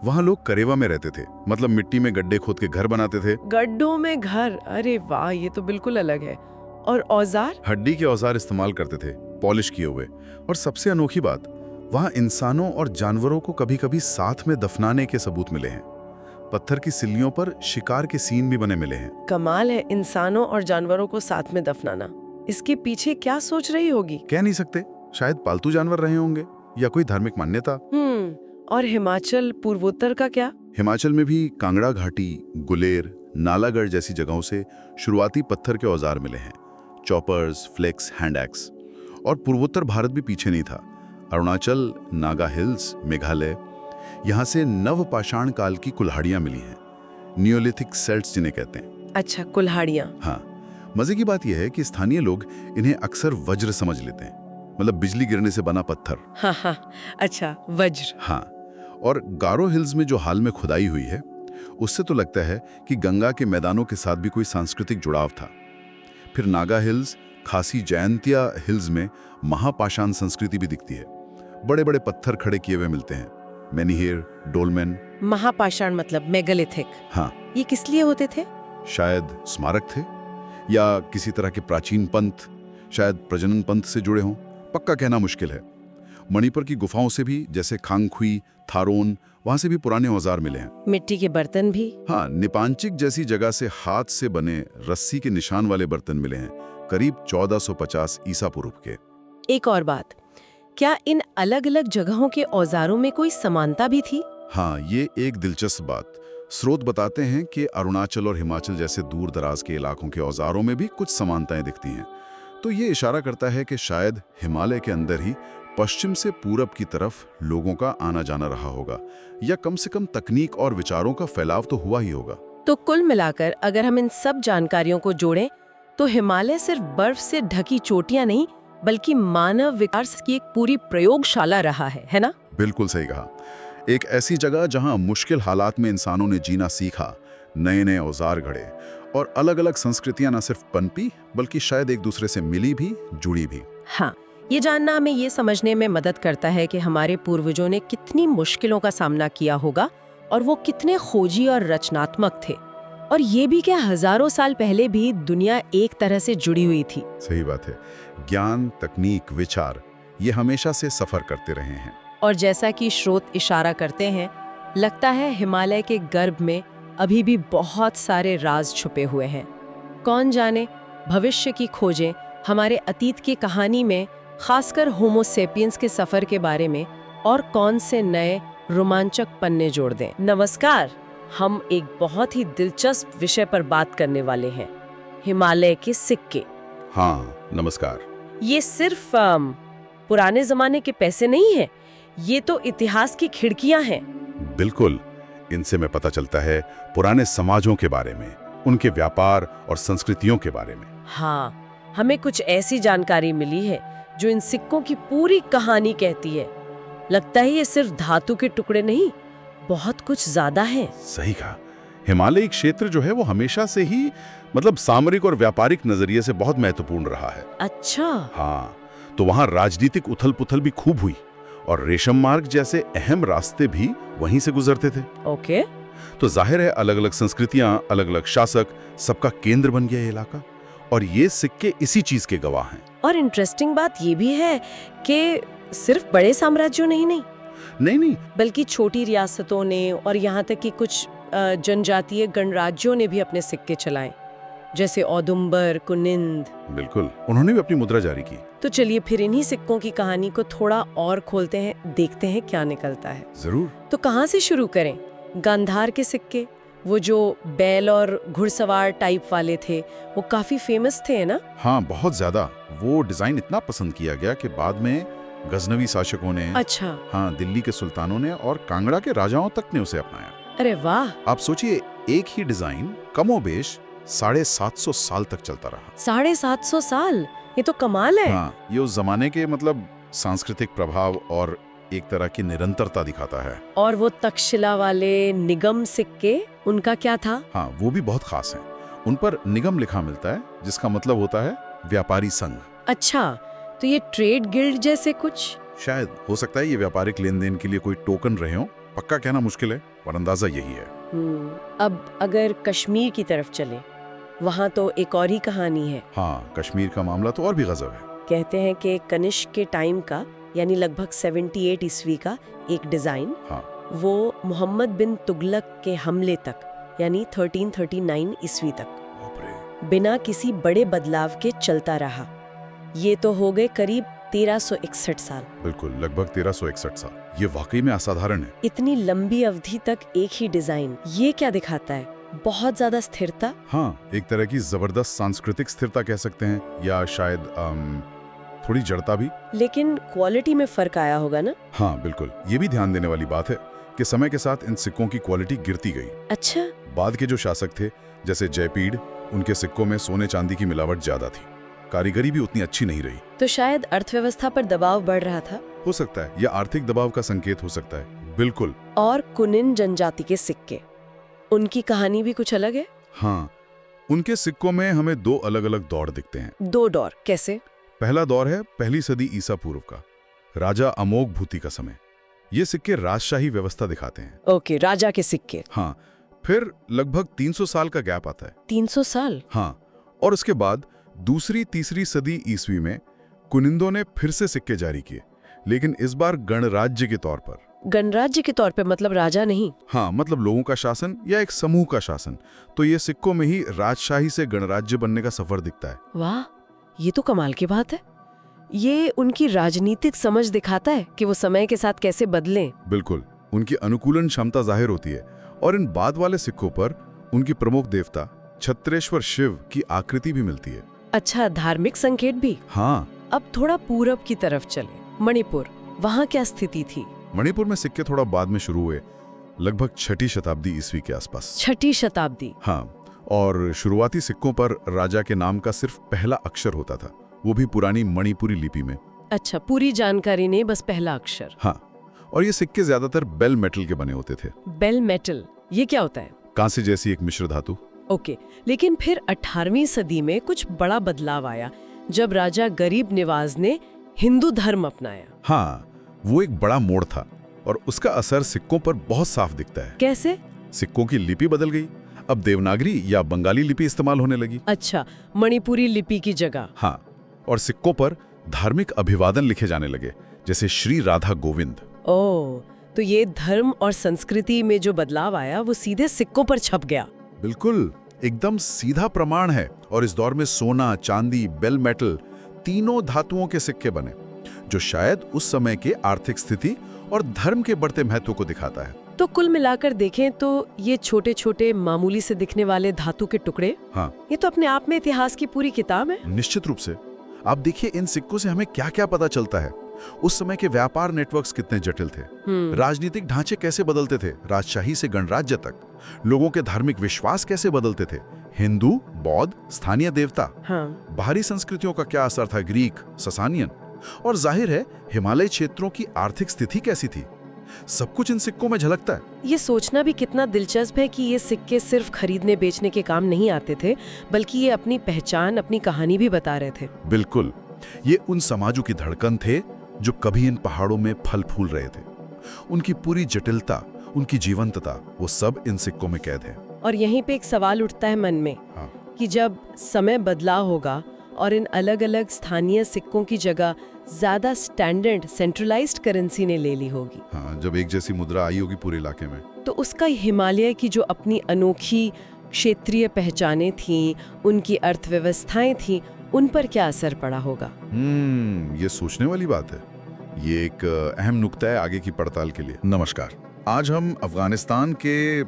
वहां लोग करेवा में रहते थे, मतलब मिट्टी में गड्ढे खोद के घर बनाते थे। गड्ढों में घर? अरे वाह, ये तो बिल्कुल अलग है। और औजार? हड्डी के औजार इस्तेमाल करते थे, पॉलिश किए हुए। और सबसे अनोखी बात, वहाँ इंसानों और जानवरों को कभी-कभी साथ में दफनाने के सबूत मिले हैं। पत्थर की सिल्लियों पर शिकार के सीन भी बने मिले हैं। कमाल है, इंसानों और जानवरों को साथ में दफनाना। इसके पीछे क्या सोच रही होगी? कह नहीं सकते, शायद पालतू जानवर रहे होंगे या कोई धार्मिक मान्यता। और हिमाचल पूर्वोत्तर का क्या? हिमाचल में भी कांगड़ा घाटी, गुलेर, नालागढ़ जैसी जगहों से शुरुआती पत्थर के औजार मिले हैं। Choppers, flakes, hand axe. और पूर्वोत्तर भारत भी पीछे नहीं था। अरुणाचल, नागा हिल्स, मेघालय, यहाँ से नवपाषाण काल की कुल्हाड़ियाँ मिली हैं। नियोलिथिक सेल्ट्स जिन्हें कहते हैं। अच्छा, कुल्हाड़ियाँ। हाँ, मजे की बात यह है कि स्थानीय लोग इन्हें अक्सर वज्र समझ लेते हैं, मतलब बिजली गिरने से बना पत्थर। हाँ, अच्छा, वज्र। हाँ, और गारो हिल्स में जो हाल में खुदाई हुई है, उससे तो लगता है कि गंगा के मैदानों के साथ भी कोई सांस्कृतिक जुड़ाव था। फिर नागा हिल्स, खासी जयंतिया हिल्स में महापाषाण संस्कृति भी दिखती है। बड़े बड़े पत्थर खड़े किए हुए मिलते हैं, मेनिहिर, डोलमेन। महापाषाण मतलब मेगालिथिक। हाँ, ये किस लिए होते थे? शायद स्मारक थे या किसी तरह के प्राचीन पंथ, शायद प्रजनन पंथ से जुड़े हों, पक्का कहना मुश्किल है। मणिपुर की गुफाओं से भी, जैसे खांगखुई, थारोन, वहां से भी पुराने औजार मिले हैं। मिट्टी के बर्तन भी? हाँ, निपांचिक जैसी जगह से हाथ से बने रस्सी के निशान वाले बर्तन मिले हैं, करीब 1450 ईसा पूर्व के। एक और बात, क्या इन अलग अलग जगहों के औजारों में कोई समानता भी थी? हाँ, ये एक दिलचस्प बात। स्रोत बताते हैं कि अरुणाचल और हिमाचल जैसे दूर दराज के इलाकों के औजारों में भी कुछ समानताएं दिखती हैं। तो ये इशारा करता है कि शायद हिमालय के अंदर ही पश्चिम से पूरब की तरफ लोगों का आना जाना रहा होगा, या कम से कम तकनीक और विचारों का फैलाव तो हुआ ही होगा। तो कुल मिलाकर अगर हम इन सब जानकारियों को जोड़ें तो हिमालय सिर्फ बर्फ से ढकी चोटियां नहीं, बल्कि मानव विकास की एक पूरी प्रयोगशाला रहा है ना? बिल्कुल सही कहा। एक ऐसी जगह जहां मुश्किल हालात में इंसानों ने जीना सीखा, नए नए औजार गढ़े, और अलग अलग संस्कृतियां न सिर्फ पनपी, बल्कि शायद एक दूसरे से मिली भी, जुड़ी भी। हाँ, ये जानना हमें ये समझने में मदद करता है कि हमारे पूर्वजों ने कितनी मुश्किलों का सामना किया होगा और वो कितने खोजी और रचनात्मक थे। और ये भी क्या हजारों साल पहले भी दुनिया एक तरह से जुड़ी हुई थी। सही बात है। ज्ञान, तकनीक, विचार, ये हमेशा से सफर करते रहे हैं। और जैसा कि स्रोत इशारा करते हैं, लगता है हिमालय के गर्भ में अभी भी बहुत सारे राज छुपे हुए हैं। कौन जाने भविष्य की खोजें हमारे अतीत की कहानी में, खासकर होमो सेपियंस के सफर के बारे में, और कौन से नए रोमांचक पन्ने जोड़ दें। नमस्कार, हम एक बहुत ही दिलचस्प विषय पर बात करने वाले हैं, हिमालय के सिक्के। हाँ, नमस्कार। ये सिर्फ पुराने जमाने के पैसे नहीं है, ये तो इतिहास की खिड़कियां हैं। बिल्कुल, इनसे में पता चलता है पुराने समाजों के बारे में, उनके व्यापार और संस्कृतियों के बारे में। हाँ, हमें कुछ ऐसी जानकारी मिली है जो इन सिक्कों की पूरी कहानी कहती है। लगता है ये सिर्फ धातु के टुकड़े नहीं, बहुत कुछ ज्यादा है। सही कहा। हिमालयी क्षेत्र जो है वो हमेशा से ही सामरिक और व्यापारिक नजरिए से बहुत महत्वपूर्ण रहा है। अच्छा। हाँ, तो वहाँ राजनीतिक उथल पुथल भी खूब हुई और रेशम मार्ग जैसे अहम रास्ते भी वहीं से गुजरते थे। ओके। तो जाहिर है अलग अलग संस्कृतियां, अलग अलग शासक, सबका केंद्र बन गया ये इलाका, और ये सिक्के इसी चीज के गवाह हैं। और इंटरेस्टिंग बात ये भी है कि सिर्फ बड़े साम्राज्यों ने ही नहीं, बल्कि छोटी रियासतों ने और यहाँ तक कि कुछ जनजातीय गणराज्यों ने भी अपने सिक्के चलाए, जैसे औदुंबर, कुनिंद। बिल्कुल, उन्होंने भी अपनी मुद्रा जारी की। तो चलिए फिर इन्हीं सिक्कों की कहानी को थोड़ा और खोलते हैं, देखते हैं क्या निकलता है। जरूर। तो कहाँ से शुरू करें? गांधार के सिक्के, वो जो बैल और घुड़सवार टाइप वाले थे, वो काफी फेमस थे ना? हाँ, बहुत ज्यादा। वो डिजाइन इतना पसंद किया गया कि बाद में गजनवी शासकों ने, अच्छा, हाँ, दिल्ली के सुल्तानों ने और कांगड़ा के राजाओं तक ने उसे अपनाया। अरे वाह। आप सोचिए, एक ही डिजाइन कमोबेश 750 साल तक चलता रहा। 750 साल, ये तो कमाल है। हाँ, ये उस जमाने के सांस्कृतिक प्रभाव और एक तरह की निरंतरता दिखाता है। और वो तक्षशिला वाले निगम सिक्के, उनका क्या था? हाँ, वो भी बहुत खास हैं। उन पर निगम लिखा मिलता है, जिसका मतलब होता है व्यापारी संघ। अच्छा, तो ये ट्रेड गिल्ड जैसे कुछ? शायद, हो सकता है ये व्यापारिक लेन देन के लिए कोई टोकन रहे हो, पक्का कहना मुश्किल है, पर अंदाजा यही है। अब अगर कश्मीर की तरफ चलें, वहाँ तो एक और ही कहानी है। हाँ, कश्मीर का मामला तो और भी गजब है। कहते हैं कि कनिष्क के टाइम का यानी लगभग 78 ईस्वी का एक डिजाइन हाँ, वो मोहम्मद बिन तुगलक के हमले तक यानी 1339 ईस्वी तक बाप रे। बिना किसी बड़े बदलाव के चलता रहा। ये तो हो गए करीब 1361 साल। बिल्कुल, लगभग 1361 साल। ये वाकई में असाधारण है। इतनी लंबी अवधि तक एक ही डिजाइन, ये क्या दिखाता है? बहुत ज्यादा स्थिरता। हाँ, एक तरह की जबरदस्त सांस्कृतिक स्थिरता कह सकते हैं, या शायद थोड़ी जड़ता भी। लेकिन क्वालिटी में फर्क आया होगा ना? हाँ बिल्कुल, ये भी ध्यान देने वाली बात है कि समय के साथ इन सिक्कों की क्वालिटी गिरती गई। अच्छा। बाद के जो शासक थे जैसे जयपीड़, उनके सिक्कों में सोने चांदी की मिलावट ज्यादा थी, कारीगरी भी उतनी अच्छी नहीं रही। तो शायद अर्थव्यवस्था पर दबाव बढ़ रहा था। हो सकता है, या आर्थिक दबाव का संकेत हो सकता है। बिल्कुल। और कुनिन जनजाति के सिक्के, उनकी कहानी भी कुछ अलग है। हाँ, उनके सिक्कों में हमें दो अलग अलग दौर दिखते हैं। दो दौर कैसे? पहला दौर है पहली सदी ईसा पूर्व का, राजा अमोघ भूति का समय। ये सिक्के राजशाही व्यवस्था दिखाते हैं। ओके, राजा के सिक्के। हाँ, फिर लगभग 300 साल का गैप आता है। 300 साल? हाँ, और उसके बाद दूसरी तीसरी सदी ईस्वी में कुनिंदों ने फिर से सिक्के जारी किए, लेकिन इस बार गणराज्य के तौर पर। गणराज्य के तौर पे मतलब राजा नहीं? हाँ, मतलब लोगों का शासन या एक समूह का शासन। तो ये सिक्कों में ही राजशाही से गणराज्य बनने का सफर दिखता है। वाह, ये तो कमाल की बात है। ये उनकी राजनीतिक समझ दिखाता है कि वो समय के साथ कैसे बदलें। बिल्कुल, उनकी अनुकूलन क्षमता जाहिर होती है। और इन बाद वाले सिक्कों पर उनकी प्रमुख देवता छत्रेश्वर शिव की आकृति भी मिलती है। अच्छा, धार्मिक संकेत भी। हाँ। अब थोड़ा पूरब की तरफ चले, मणिपुर, वहाँ क्या स्थिति थी? मणिपुर में सिक्के थोड़ा बाद में शुरू हुए, लगभग 6ठी शताब्दी ईस्वी के आसपास। 6ठी शताब्दी? हाँ, और शुरुआती सिक्कों पर राजा के नाम का सिर्फ पहला अक्षर होता था, वो भी पुरानी मणिपुरी लिपि में। अच्छा, पूरी जानकारी नहीं, बस पहला अक्षर। हाँ, और ये सिक्के ज्यादातर बेल मेटल के बने होते थे। बेल मेटल, ये क्या होता है? कांसे जैसी एक मिश्र धातु। ओके, लेकिन फिर 18वीं सदी में कुछ बड़ा बदलाव आया जब राजा गरीब निवाज ने हिंदू धर्म अपनाया। हाँ, वो एक बड़ा मोड़ था और उसका असर सिक्कों पर बहुत साफ दिखता है। कैसे? सिक्कों की लिपि बदल गई, अब देवनागरी या बंगाली लिपि इस्तेमाल होने लगी। अच्छा, मणिपुरी लिपि की जगह। हाँ, और सिक्कों पर धार्मिक अभिवादन लिखे जाने लगे, जैसे श्री राधा गोविंद। ओह, तो ये धर्म और संस्कृति में जो बदलाव आया वो सीधे सिक्कों पर छप गया। बिल्कुल, एकदम सीधा प्रमाण है। और इस दौर में सोना, चांदी, बेल मेटल, तीनों धातुओं के सिक्के बने, जो शायद उस समय के आर्थिक स्थिति और धर्म के बढ़ते महत्व को दिखाता है। तो कुल मिलाकर देखें तो ये छोटे छोटे मामूली से दिखने वाले धातु के टुकड़े, हाँ, ये तो अपने आप में इतिहास की पूरी किताब है। निश्चित रूप से। आप देखिए, इन सिक्कों से हमें क्या क्या पता चलता है। उस समय के व्यापार नेटवर्क्स कितने जटिल थे, राजनीतिक ढांचे कैसे बदलते थे राजशाही से गणराज्य तक, लोगों के धार्मिक विश्वास कैसे बदलते थे, हिंदू, बौद्ध, स्थानीय देवता, हाँ। बाहरी संस्कृतियों का क्या असर था, ग्रीक, ससानियन, और जाहिर है हिमालय क्षेत्रों की आर्थिक स्थिति कैसी थी। सब कुछ इन सिक्कों में झलकता है। ये सोचना भी कितना दिलचस्प है कि ये सिक्के सिर्फ खरीदने बेचने के काम नहीं आते थे, बल्कि ये अपनी पहचान, अपनी कहानी भी बता रहे थे। बिल्कुल, ये उन समाजों की धड़कन थे जो कभी इन पहाड़ों में फल फूल रहे थे। उनकी पूरी जटिलता, उनकी जीवंतता, वो सब इन सिक्कों में कैद है। और यहीं पे एक सवाल उठता है मन में, हाँ। कि जब समय बदलाव होगा और इन अलग अलग स्थानीय सिक्कों की जगह ज्यादा स्टैंडर्ड सेंट्रलाइज्ड करेंसी ने ले ली होगी, हाँ, जब एक जैसी मुद्रा आई होगी पूरे इलाके में, तो उसका हिमालय की जो अपनी अनोखी क्षेत्रीय पहचानें थीं, उनकी अर्थव्यवस्थाएं थीं, उन पर क्या असर पड़ा होगा? ये सोचने वाली बात है। ये एक अहम नुक्ता है आगे की पड़ताल के लिए। नमस्कार, आज हम अफगानिस्तान के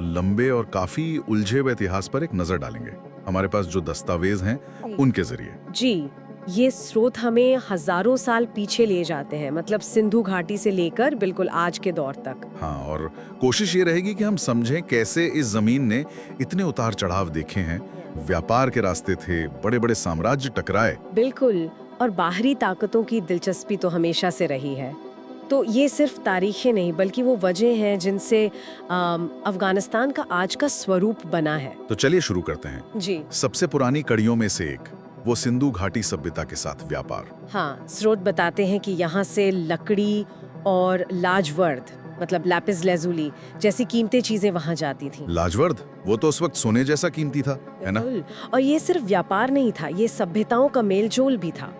लंबे और काफी उलझे हुए इतिहास पर एक नजर डालेंगे, हमारे पास जो दस्तावेज हैं उनके जरिए। जी, ये स्रोत हमें हजारों साल पीछे ले जाते हैं, मतलब सिंधु घाटी से लेकर बिल्कुल आज के दौर तक। हाँ, और कोशिश ये रहेगी कि हम समझें कैसे इस जमीन ने इतने उतार चढ़ाव देखे हैं। व्यापार के रास्ते थे, बड़े बड़े साम्राज्य टकराए। बिल्कुल, और बाहरी ताकतों की दिलचस्पी तो हमेशा से रही है। तो ये सिर्फ तारीखें नहीं, बल्कि वो वजह हैं जिनसे अफगानिस्तान का आज का स्वरूप बना है। तो चलिए शुरू करते हैं। जी सबसे पुरानी कड़ियों में से एक, वो सिंधु घाटी सभ्यता के साथ व्यापार। हाँ, स्रोत बताते हैं कि यहाँ से लकड़ी और लाजवर्द, मतलब लैपिस लेजुली जैसी कीमती चीजें वहां जाती थी। लाजवर्द, वो तो उस वक्त सोने जैसा कीमती था, है ना? बिल्कुल। और ये सिर्फ व्यापार नहीं था, ये सभ्यताओं का मेलजोल भी था।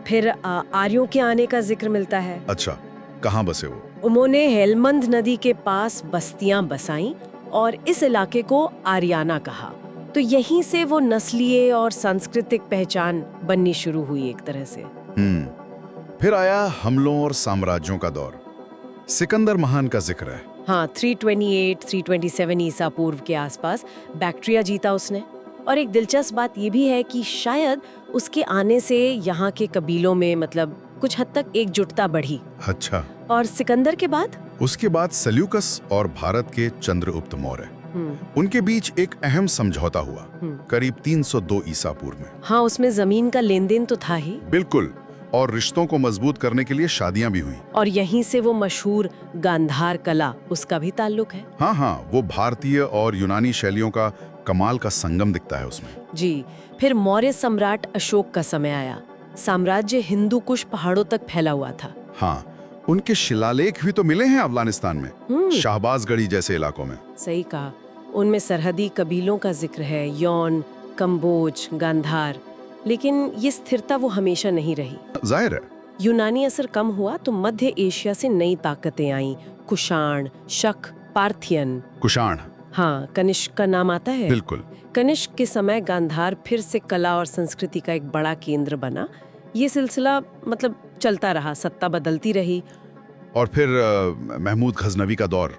फिर आर्यों के आने का जिक्र मिलता है। अच्छा, कहाँ बसे वो? उन्होंने हेलमंद नदी के पास बस्तियां बसाईं और इस इलाके को आर्याना कहा। तो यहीं से वो नस्लीय और सांस्कृतिक पहचान बननी शुरू हुई एक तरह से। फिर आया हमलों और साम्राज्यों का दौर। सिकंदर महान का जिक्र है। हाँ, 328-327 ईसा पूर्व के आसपास बैक्ट्रिया जीता उसने। और एक दिलचस्प बात ये भी है कि शायद उसके आने से यहाँ के कबीलों में मतलब कुछ हद तक एकजुटता बढ़ी। अच्छा। और सिकंदर के बाद उसके बाद सेल्यूकस और भारत के चंद्रगुप्त मौर्य, उनके बीच एक अहम समझौता हुआ करीब 302 ईसा पूर्व में। हाँ, उसमें जमीन का लेन देन तो था ही। बिल्कुल, और रिश्तों को मजबूत करने के लिए शादियां भी हुई। और यहीं से वो मशहूर गांधार कला, उसका भी ताल्लुक है। हाँ, वो भारतीय और यूनानी शैलियों का कमाल का संगम दिखता है उसमें। जी। फिर मौर्य सम्राट अशोक का समय आया। साम्राज्य हिंदू कुश पहाड़ों तक फैला हुआ था। हाँ, उनके शिलालेख भी तो मिले हैं अफगानिस्तान में, शाहबाजगढ़ी जैसे इलाकों में। सही कहा। उनमें सरहदी कबीलों का जिक्र है, यौन, कंबोज, गांधार। लेकिन ये स्थिरता वो हमेशा नहीं रही। जाहिर है। यूनानी असर कम हुआ तो मध्य एशिया से नई ताकतें आईं। कुषाण, शक, पार्थियन। कुषाण, हाँ, कनिष्क का नाम आता है। बिल्कुल। कनिष्क के समय गांधार फिर से कला और संस्कृति का एक बड़ा केंद्र बना। ये सिलसिला मतलब चलता रहा, सत्ता बदलती रही। और फिर महमूद गजनवी का दौर।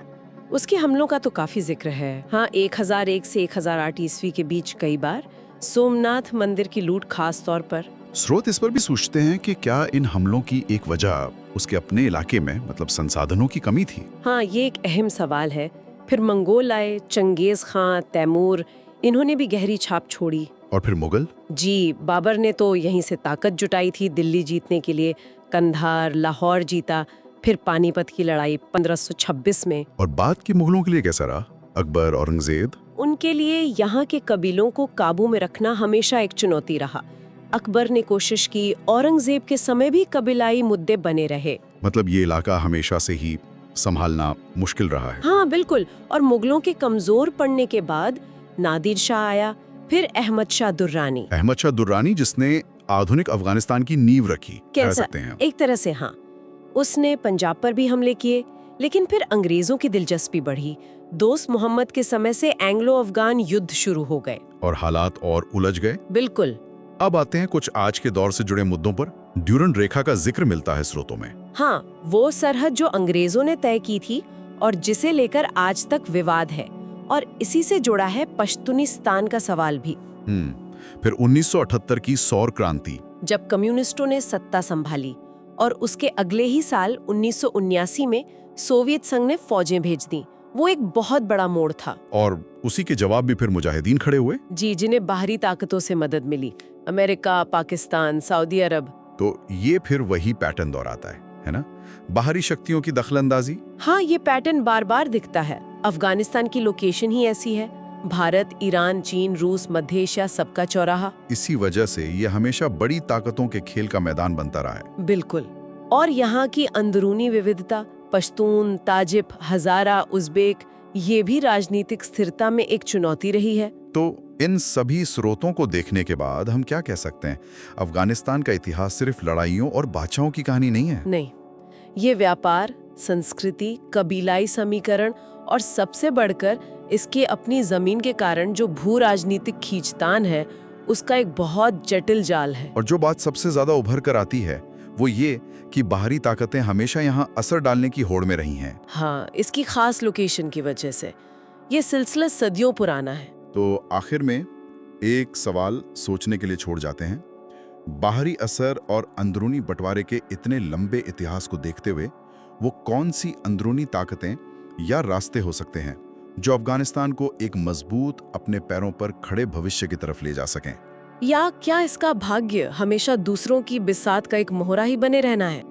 उसके हमलों का तो काफी जिक्र है। हाँ, 1001 से 1008 ईस्वी के बीच कई बार सोमनाथ मंदिर की लूट, खास तौर पर। स्रोत इस पर भी सोचते हैं कि क्या इन हमलों की एक वजह उसके अपने इलाके में मतलब संसाधनों की कमी थी? हाँ, ये एक अहम सवाल है। फिर मंगोल आए, चंगेज खां, तैमूर, इन्होंने भी गहरी छाप छोड़ी। और फिर मुगल? जी, बाबर ने तो यहीं से ताकत जुटाई थी दिल्ली जीतने के लिए। कंधार, लाहौर जीता। फिर पानीपत की लड़ाई 1526 में। और बाद के मुगलों के लिए कैसा रहा? अकबर, औरंगजेब? उनके लिए यहाँ के कबीलों को काबू में रखना हमेशा एक चुनौती रहा। अकबर ने कोशिश की, औरंगजेब के समय भी कबीलाई मुद्दे बने रहे। मतलब ये इलाका हमेशा से ही संभालना मुश्किल रहा है। हाँ, बिल्कुल। और मुगलों के कमजोर पड़ने के बाद नादिर शाह आया, फिर अहमद शाह दुर्रानी। अहमद शाह दुर्रानी, जिसने आधुनिक अफगानिस्तान की नींव रखी, कह सकते हैं। एक तरह से हाँ। उसने पंजाब पर भी हमले किए, लेकिन फिर अंग्रेजों की दिलचस्पी बढ़ी। दोस्त मोहम्मद के समय से एंग्लो अफगान युद्ध शुरू हो गए और हालात और उलझ गए। बिल्कुल। अब आते हैं कुछ आज के दौर से जुड़े मुद्दों पर। ड्यूरन रेखा का जिक्र मिलता है स्रोतों में। हाँ, वो सरहद जो अंग्रेजों ने तय की थी और जिसे लेकर आज तक विवाद है। और इसी से जुड़ा है पश्तूनिस्तान का सवाल भी। फिर 1978 की सौर क्रांति, जब कम्युनिस्टों ने सत्ता संभाली, और उसके अगले ही साल 1979 में सोवियत संघ ने फौजें भेज दी। वो एक बहुत बड़ा मोड़ था। और उसी के जवाब भी फिर मुजाहिदीन खड़े हुए। जी, जिन्हें बाहरी ताकतों से मदद मिली, अमेरिका, पाकिस्तान, सऊदी अरब। तो ये फिर वही पैटर्न दोहराता है ना? बाहरी शक्तियों की दखलंदाजी। हाँ, ये पैटर्न बार बार दिखता है। अफगानिस्तान की लोकेशन ही ऐसी है। भारत, ईरान, चीन, रूस, मध्य एशिया, सबका चौराहा। इसी वजह से ये हमेशा बड़ी ताकतों के खेल का मैदान बनता रहा है। बिल्कुल। और यहाँ की अंदरूनी विविधता, पश्तून, ताजिक, हजारा, उज़्बेक, ये भी राजनीतिक स्थिरता में एक चुनौती रही है। तो इन सभी स्रोतों को देखने के बाद हम क्या कह सकते हैं? अफगानिस्तान का इतिहास सिर्फ लड़ाइयों और बादशाहों की कहानी नहीं है। नहीं, ये व्यापार, संस्कृति, कबीलाई समीकरण और सबसे बढ़कर इसके अपनी जमीन के कारण जो भू राजनीतिक खींचतान है, उसका एक बहुत जटिल जाल है। और जो बात सबसे ज्यादा उभर कर आती है वो ये कि बाहरी ताकतें हमेशा यहाँ असर डालने की होड़ में रही हैं। हाँ, इसकी खास लोकेशन की वजह से ये सिलसिला सदियों पुराना है। तो आखिर में एक सवाल सोचने के लिए छोड़ जाते हैं। बाहरी असर और अंदरूनी बंटवारे के इतने लंबे इतिहास को देखते हुए वो कौन सी अंदरूनी ताकतें या रास्ते हो सकते हैं जो अफगानिस्तान को एक मजबूत, अपने पैरों पर खड़े भविष्य की तरफ ले जा सकें? या क्या इसका भाग्य हमेशा दूसरों की बिसात का एक मोहरा ही बने रहना है?